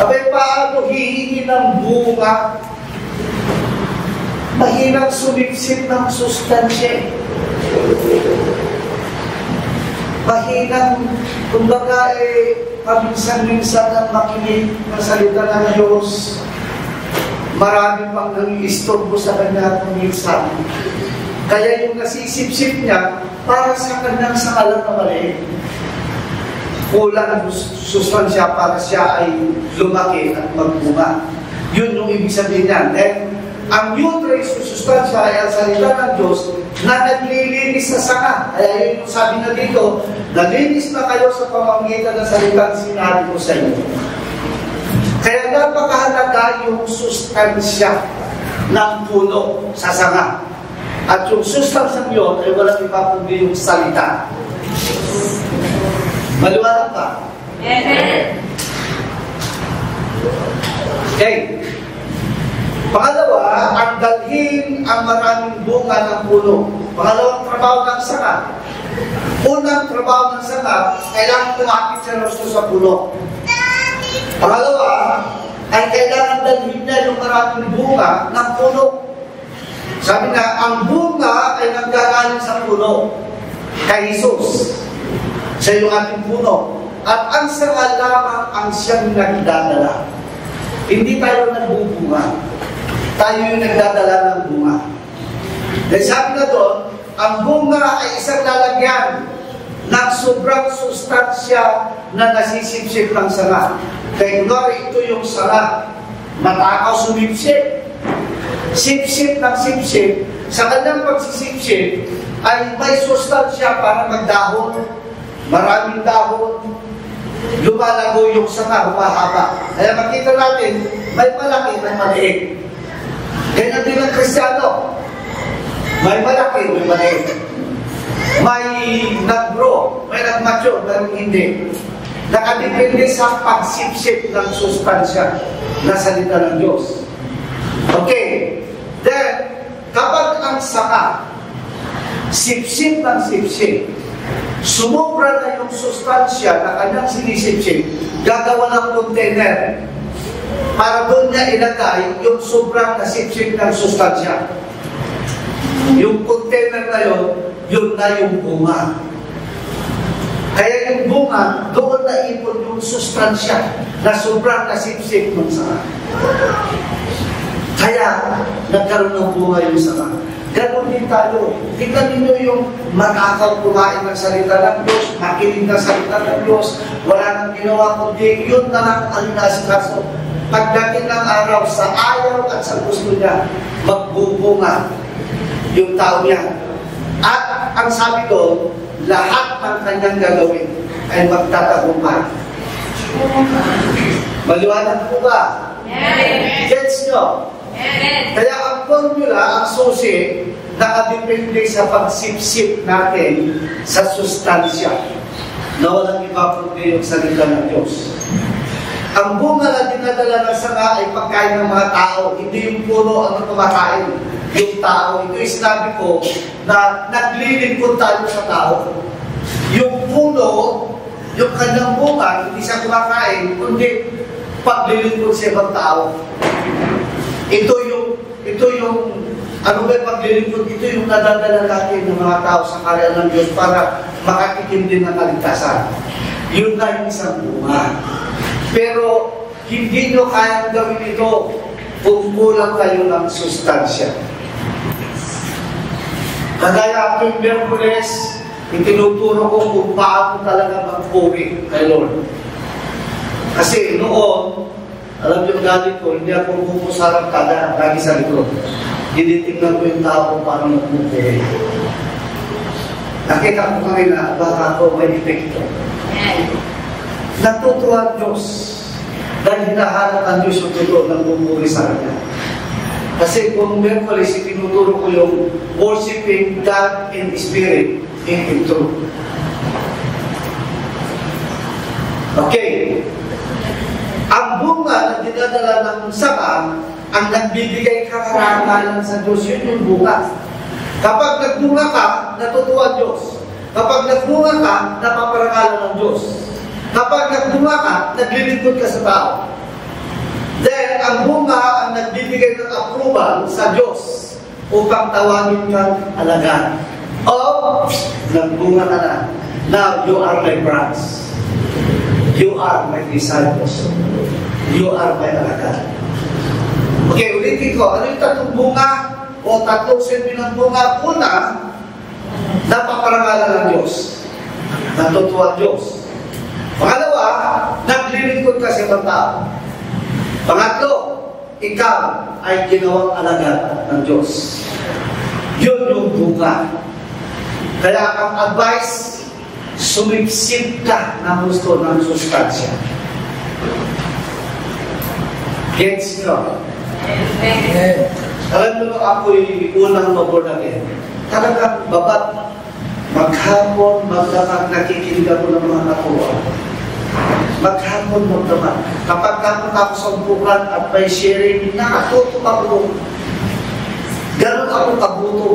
Abay, paano hihingi ng bunga? Mahinang sumipsip ng sustansya. Mahinang, kumbaga paminsan-minsan ang makinig ng salita ng Diyos. Marami pang nang-istorbo sa kanya minsan. Kaya yung nasisip-sip niya, para sa kanyang sangalan na mali, kulang ang sustansya para siya ay lumaki at magbunga. Yun yung ibig sabihin niyan. Ang nutrients o sustansya ay ang salita ng Diyos na naglilinis sa sanga. Kaya yun yung sabi na dito, nalinis na kayo sa pamamagitan ng salitang sinabi ko sa inyo. Kaya napakahalaga yung sustansya ng puno sa sanga. At yung sustansya yun ay walang iba kundi yung salita. Maliwanag ba? Okay. Pangalawa, ang dalhin ang maraming bunga ng puno. Pangalawang trabaho ng sanga. Unang trabaho ng sanga, kailangan kumapit siya gusto sa puno. Pangalawa, ay kailangan dalhin niya yung maraming bunga ng puno. Sabi na, ang bunga ay nanggagaling sa puno. Kay Jesus. Siya yung ating puno. At ang sanga lamang ang siyang nagdadala. Hindi tayo nagbubunga. Tayo yung nagdadala ng bunga. Dahil sabi na doon, ang bunga ay isang lalagyan ng sobrang sustansya na nasisipsip ng sanga. Kaya kunwari ito yung sanga, matakaw sumipsip. Sipsip ng sipsip, sa kanyang pagsisipsip, ay may sustansya para magdahon. Maraming dahon, lumalago yung sanga, humahaba. Kaya makita natin, may malaki, may maliit. Ganyan din ang Kristiyano. May malaki, may maliit. May nag-grow, may nag-mature, pero hindi. Nakadepende sa pagsipsip ng sustansya na salita ng Diyos. Okay. Then, kapag ang sanga, sipsip ng sipsip, sumubra na yung sustansya na kanyang sinisipsip, gagawa ng container para doon niya ilagay yung sobrang nasipsip ng sustansya. Yung container na yun na yung bunga. Kaya yung bunga, doon na ipon yung sustansya na sobrang nasipsip ng sanga. Kaya, nagkaroon ng bunga yung sanga. Ganon din tayo. Tingnan ninyo yung makakaw kumain ng salita ng Diyos, makinig ng salita ng Diyos, wala nang ginawa kundi yun na lang ang nasikaso. Pagdating ng araw, sa ayaw at sa gusto niya, magbubunga yung tao niya. At ang sabi ko, lahat ng kanyang gagawin ay magtatagumpay. Maliwanag po ba? Yes. Gets nyo? Yes. Kaya ang formula, ang susi, nakadepende sa pagsipsip natin sa sustansya na walang iba kundi yung salita ng Diyos. Ang bunga na dinadala ng sanga ay pagkain ng mga tao, hindi yung puno ang kumakain. Yung tao, ito yung sinabi ko na naglilingkod tayo sa tao. Yung puno, yung kanyang bunga, hindi siya kumakain, kundi paglilingkod sa ibang tao. Ito yung ano ba paglilingkod? Ito yung nadadala natin ng mga tao sa karya ng Diyos para makatikim din ng kaligtasan. Yun na yung isang bunga. Pero hindi nyo kayang gawin ito kung kulang kayo ng sustansya. Kagaya tuwing Miyerkules, itinuturo ko kung paano talaga magpuri kay Lord. Kasi noon, alam niyo galing ko, hindi ako pupusarang kada, lagi sa likod. Dinitignan ko yung tao kung paano magpupuri. Nakita ko kami na baka ako may epekto. Natutuwa ang Diyos dahil hinahanap ang Diyos yung totoo ng pupuri sa kanya. Kasi kung Miyerkules, itinuturo ko yung worshiping God in Spirit in truth. Okay. Ang bunga na dinadala ng sanga, ang nagbibigay karangalan sa Diyos, yun yung bunga. Kapag nagbunga ka, natutuwa ang Diyos. Kapag nagbunga ka, napaparangalan ng Diyos. Kapag nagbunga ka, naglilingkod ka sa tao. Then, ang bunga ang nagbibigay ng approval sa Diyos upang tawagin kang alagaan. O, nagbunga ka na. Now, you are my branch. You are my disciples. You are my alagaan. Okay, ulitin ko. Ano yung tatlong bunga o tatlong silbi ng bunga? Una, napaparangalan ng Diyos. Natutuwa ang Diyos. Pangalawa, naglilingkod ka sa ibang tao. Pangatlo, ikaw ay ginawang alagad ng Diyos. Yun yung bunga. Kaya ang advice, sumipsip ka ng gusto ng sustansya. Gets nyo? Alam nyo, ako'y unang maborn again. Talagang babat, maghapon, magdamag, nakikinig ako ng mga nakuha. Maghapon, magdamag. Kapag kapag ako sa upukan at may sharing, nakatutok ako. Ganon ako kabuto.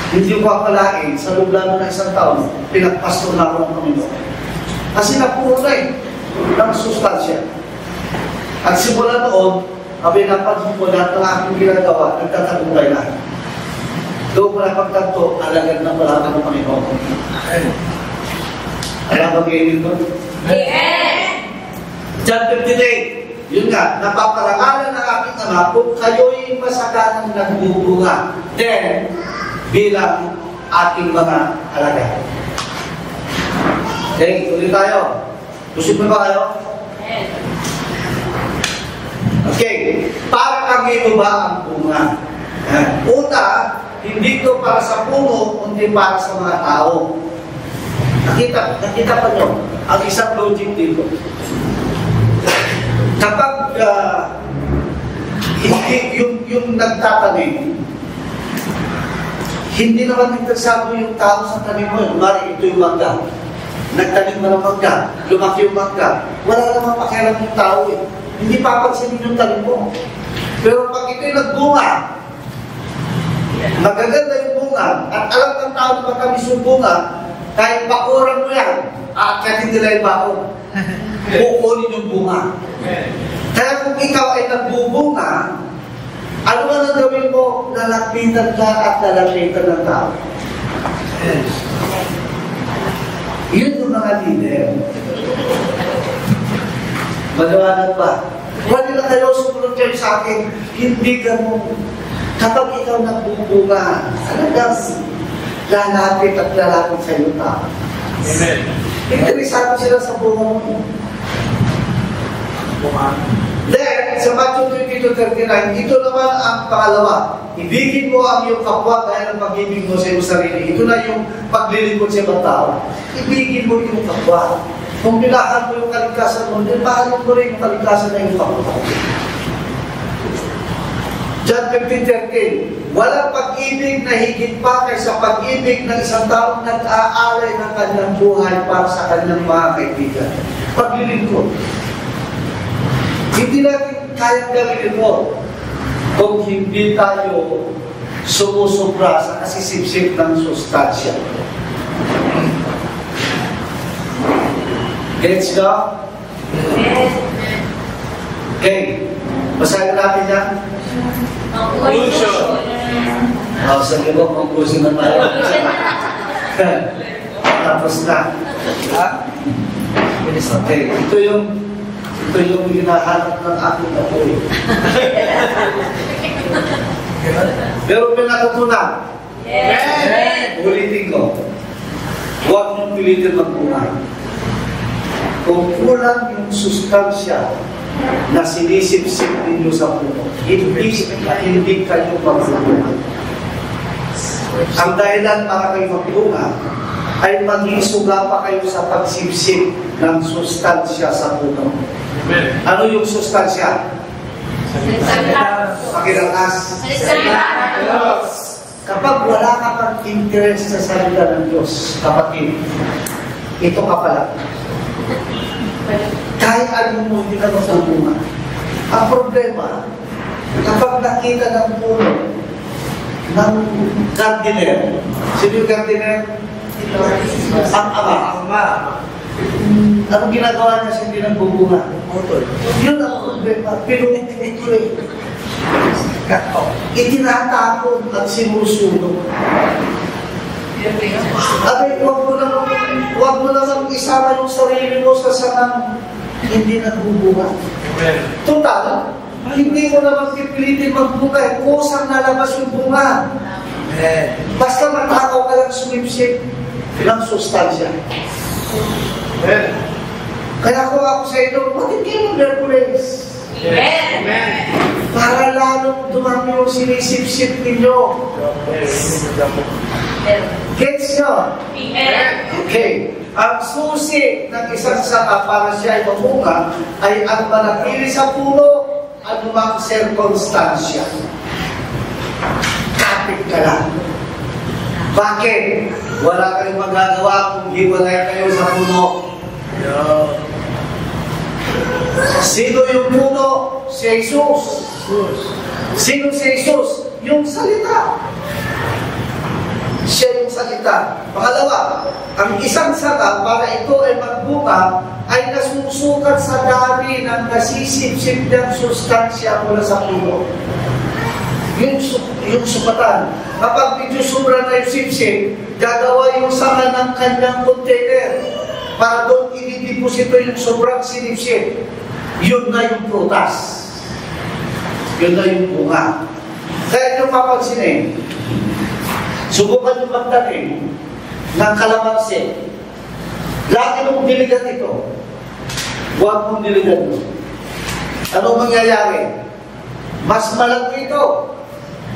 Hindi ko akalain, sa loob lang ng isang taon, pinagpastor na ako ng Panginoon. Kasi napuno na ng sustansya. At simula noon, napansin ko lahat ng aking ginagawa, nagtatagumpay na. Doon ko na pagtanto, alagad na pala ng Panginoon. Alam ba kayo ko? Yes! John 58, yun nga, napaparangalan ng aking ama kung kayo'y masaganang nagbubunga. Then, bilang ating mga alagad. Okay, tuloy tayo. Gusto mo ba kayo? Yes! Okay, para kami ba ang bunga? Una, hindi ito para sa puno, kundi para sa mga tao. Nakita pa nyo, ang isang logic dito. Kapag hindi yung nagtatanim, hindi naman nagtasabi yung tao sa tanim mo. Mari, ito yung mangga. Nagtanim mo ng mangga, lumaki yung mangga. Wala naman pakialam yung tao eh. Hindi papansinin yung tanim mo. Pero pag ito'y nagbunga, magaganda yung bunga, at alam ng tao na matamis yung bunga, kahit bakuran mo yan, aakatin nila yung bako. Kukunin yung bunga. Kaya kung ikaw ay nagbubunga, ano man ang gawin mo? Lalapitan ka at lalapitan ng tao. Yun yung mga leader. Maliwanag ba? Huwag nila kayo sumunod kayo sa akin. Hindi ganun. Kapag ikaw nagbubunga, talagang lalapit at lalapit sa iyo tao. Amen. Interesado sila sa bunga mo. Then, sa Matthew 22:39, ito naman ang pangalawa. Ibigin mo ang iyong kapwa dahil ang pag-ibig mo sa iyong sarili. Ito na yung paglilingkod sa ibang tao. Ibigin mo yung kapwa. Kung pilahan mo yung kalikasan mo, then mahalin mo rin yung kalikasan na yung kapwa. John 15:13, walang pag-ibig na higit pa kaysa pag-ibig ng isang taong nag-aalay ng kanyang buhay para sa kanyang mga kaibigan. Paglilingkod. Hindi natin kayang gawin ito kung hindi tayo sumusubra sa kasisipsip ng sustansya. Gets ka? Yes! Okay. Basahin natin yan. Conclusion. Sige mo, conclusion na tayo. Tapos na. Okay. Ito yung hinahanap ng aking apoy. Pero may natutunan. Yes! Ulitin ko. Huwag mong pilitin magpunay. Kung kulang yung sustansya na sinisip-sip ninyo sa puno, hindi kayo magbunga. Ang dahilan para kayo magbunga ay mag-isuga pa kayo sa pagsipsip ng sustansya sa puno. Amen. Ano yung sustansya? Pakilakas. Kapag wala ka pang interest sa salita ng Diyos, kapatid, ito ka pala. Kahit ano mo, hindi ka magbunga. Ang problema, kapag nakita ng puno ng gardener, sino yung gardener? Ang ama. Anong ginagawa niya sa hindi nagbubunga? Yun ang problema. Pinutuloy. Itinatapon at sinusunog. Abay, huwag mo naman isama yung sarili mo sa sanang hindi nagbubunga. Total, hindi mo naman pipilitin magbunga. Kusang nalabas yung bunga. Basta matakaw ka lang sumipsip ng sustansya. Kaya kung ako sa inyo, bakit kayo mag-Hercules? Yes! Para lalong dumami yung sinisip-sip ninyo. Gets nyo? Yes! Okay. Ang susi ng isang saka para siya ay mamunga ay ang manatili sa puno anumang sirkonstansya. Kapit ka lang. Bakit? Wala kayong magagawa kung hiwalay kayo sa puno. Sino yung puno? Si Jesus. Sino si Jesus? Yung salita. Siya yung salita. Pangalawa, ang isang saka para ito ay magbunga ay nasusukat sa dami ng nasisip-sip ng sustansya mula sa puno. Yung sukatan. Kapag medyo sobra na yung sip-sip, gagawa yung saka ng kanyang container para doon inideposito yung sobrang sinip-sip. Yun na yung prutas. Yun na yung bunga. Kaya yung papansinin, subukan yung magtanim ng kalamansi. Lagi mong diligan ito. Huwag mong diligan ito. Anong mangyayari? Mas malaki ito.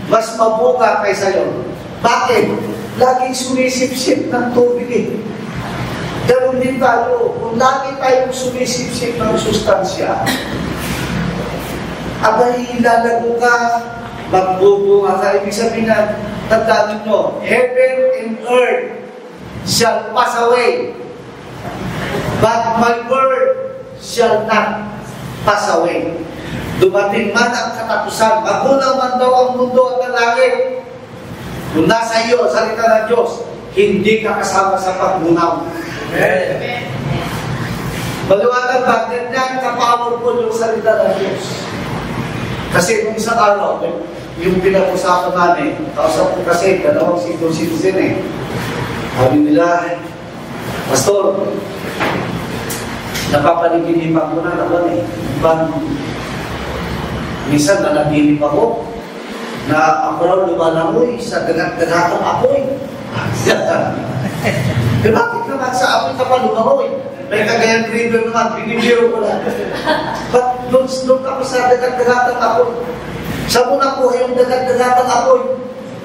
Mas mabuka kaysa yun. Bakit? Laging sumisip-sip ng tubig eh. Ganun din tayo. Kung lagi tayong sumisip-sip ng sustansya, abay lalago ka, magbubunga ka. Ibig sabihin na, tandaan nyo, heaven and earth shall pass away, but my word shall not pass away. Dumating man ang katapusan, magulang man daw ang mundo at ang langit. Kung nasa iyo, salita ng Diyos, hindi ka kasama sa pagmunaw. Amen. Maliwanag ba? Ganyan ka-powerful yung salita ng Diyos. Kasi nung isang araw, yung pinag-usapan namin, kausap ko kasi, dalawang citizen eh. Sabi nila, Pastor, napapaniginipan ko na naman eh. Minsan nanaginip ako na ako raw lumalangoy sa dagat-dagatang apoy. Bakit naman sa apoy ka pa lumalangoy? May Cagayan River naman, binibiro ko lang. But doon ako sa dagat-dagatang apoy. Saan mo nakuha yung dagat-dagatang apoy?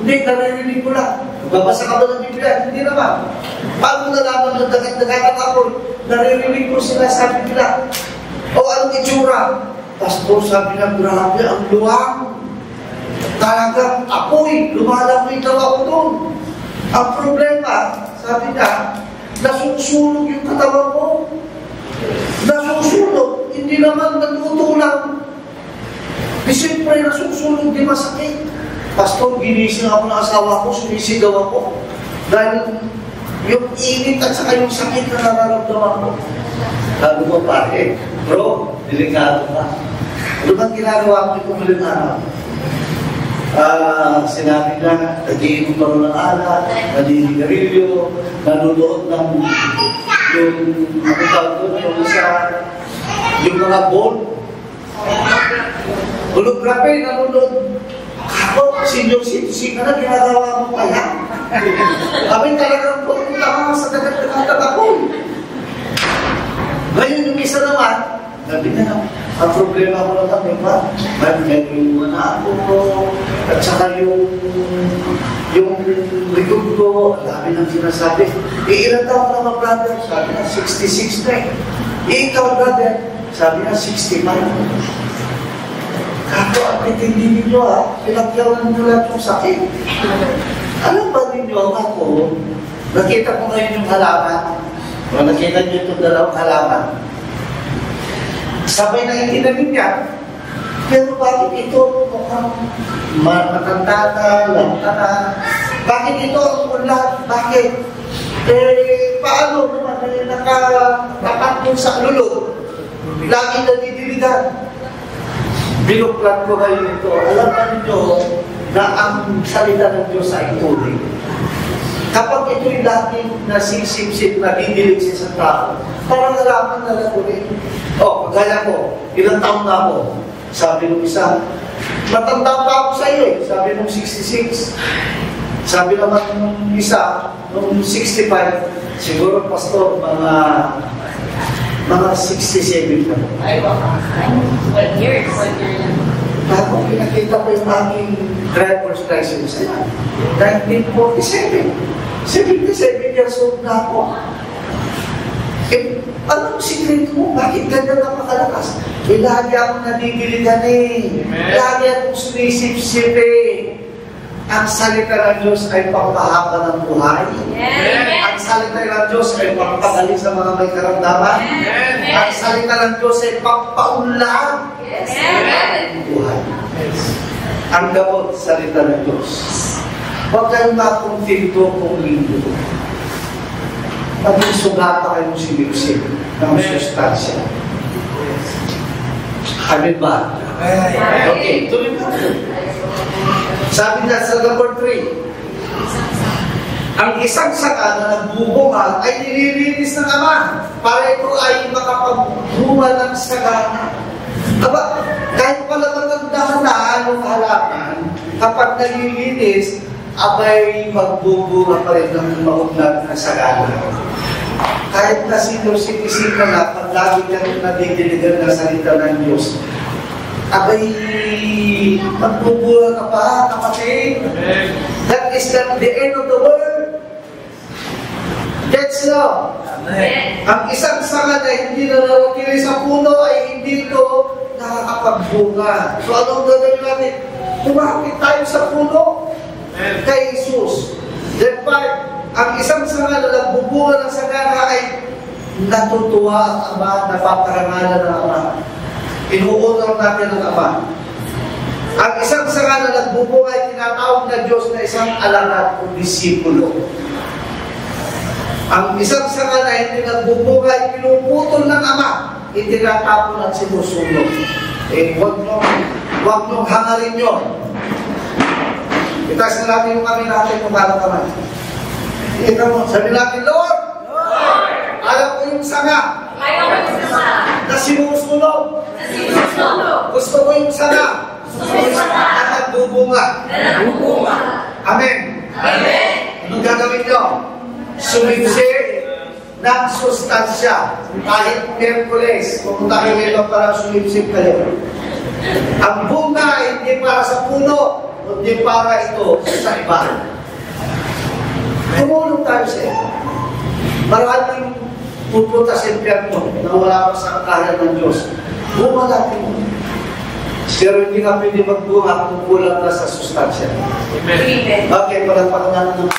Hindi, naririnig ko lang. Babasa ka ba ng Biblia? Hindi naman. Paano nalaman ng dagat-dagatang apoy? Naririnig ko sila, sabi nila. O anong itsura? Pastor, sabi na, grabe, ang luwang. Talagang apoy, lumalangoy daw ako doon. Ang problema, sabi niya, nasusunog yung katawan mo. Nasusunog, hindi naman natutulang. Di siyempre nasusunog, di masakit. Pastor, ginising ako ng asawa ko, sumisigaw ako. Dahil yung init at saka yung sakit na nararamdaman ko. Sabi mo, pare, bro, delikado ka. Ano bang ginagawa ko itong huling araw? Sinabi na, nag-iinom pa rin ng alak, naninigarilyo, nanonood ng yung mga ball. Holography, nanonood. Ako, senior citizen ka na, ginagawa mo kaya. Kami talagang pupunta ka sa dagat-dagat ako. Ngayon, yung isa naman, sabi na, ang problema ko lang kami ba? May na ako at saka yung likod ko, ang dami ng sinasabi. Ilan taon naman, brother? Sabi na, 66 na eh. Ikaw, brother? Sabi na, 65. Kako, ang kitindi ninyo pinagyawan nyo lang yung sakit. Alam ba ninyo ako, nakita ko ngayon yung halaman, o nakita nyo itong dalawang halaman, sabay na itinamin niya, pero bakit ito mukhang matanda na, lanta na, bakit ito ang ulat, bakit? Paano naman nakatapat sa lulog, lagi na didiligan. Binuklat ko kayo nito. Alam ba ninyo na ang salita ng Diyos ay tuloy. Kapag ito'y laging nasisip-sip, nadidilig sa isang tao, parang nalaman na lang ulit. Kagaya ko, ilang taon na ako. Sabi nung isa, matanda pa ako sa iyo eh. Sabi nung 66. Sabi naman nung isa, nung 65, siguro pastor, mga 67 na. Ay, baka. 1 year. 1 year lang. Tapos pinakita ko yung aking driver's license na 1947. 77 years old na ako. Anong sikreto mo? Bakit ganyan na makalakas? Lagi akong nanigiligan eh. Lagi akong sumisip-sip eh. Ang salita ng Diyos ay pangpahaba ng buhay. Amen. Ang salita ng Diyos ay pangpagaling sa mga may karamdaman. Amen. Ang salita ng Diyos ay pangpaunlad Amen. ng buhay. Ang gamot, salita ng Diyos. Huwag kayong makumpilto kung linggo. Maging sugata kayong sinipsip ng sustansya. Amen ba? Okay, tuloy mo. Sabi na sa number 3, ang isang saka na nagbubunga ay nililinis ng Ama para ito ay makapagbunga ng sagana. Aba, kahit pala matanda na anong halaman, kapag nalilinis, abay magbubunga pa rin ng maunlad na sagana. Kahit na sino-sinisip ka na, pag lagi ka rin nadidiligan na salita ng Diyos, abay magbubunga ka pa, kapatid. That is not the end of the world. That's all. Ang isang sanga na hindi nananatili sa puno ay hindi ito nakakapagbunga. So anong gagawin natin? Kumapit tayo sa puno kay Jesus. Therefore, ang isang sanga na nagbubunga ng sagana ay natutuwa ang Ama, napaparangalan ng Ama. Inuunang natin ang Ama. Ang isang sanga na nagbubunga ay tinatawag na Diyos na isang alagad o disipulo. Ang isang sanga na hindi nagbubunga ay pinuputol ng Ama, itinatapon at sinusulong. Huwag niyong hangarin yun. Itaas na natin yung kami natin kung parang kamay. Sabi natin, Lord, alam ko yung sanga na sinusulong. Gusto ko yung sanga na nagbubunga. Amen. Anong gagawin niyo? Sumipsip ng sustansya. Kahit Miyerkules, pumunta kayo ito para sumipsip kayo. Ang bunga hindi para sa puno, hindi para ito sa iba. Tumulong tayo sa ito. Maraming pupunta sa impyerno na wala pa sa kakalan ng Diyos. Bunga natin mo. Pero hindi ka pwede magbunga kung kulang na sa sustansya. Amen. Okay, palapakan natin ng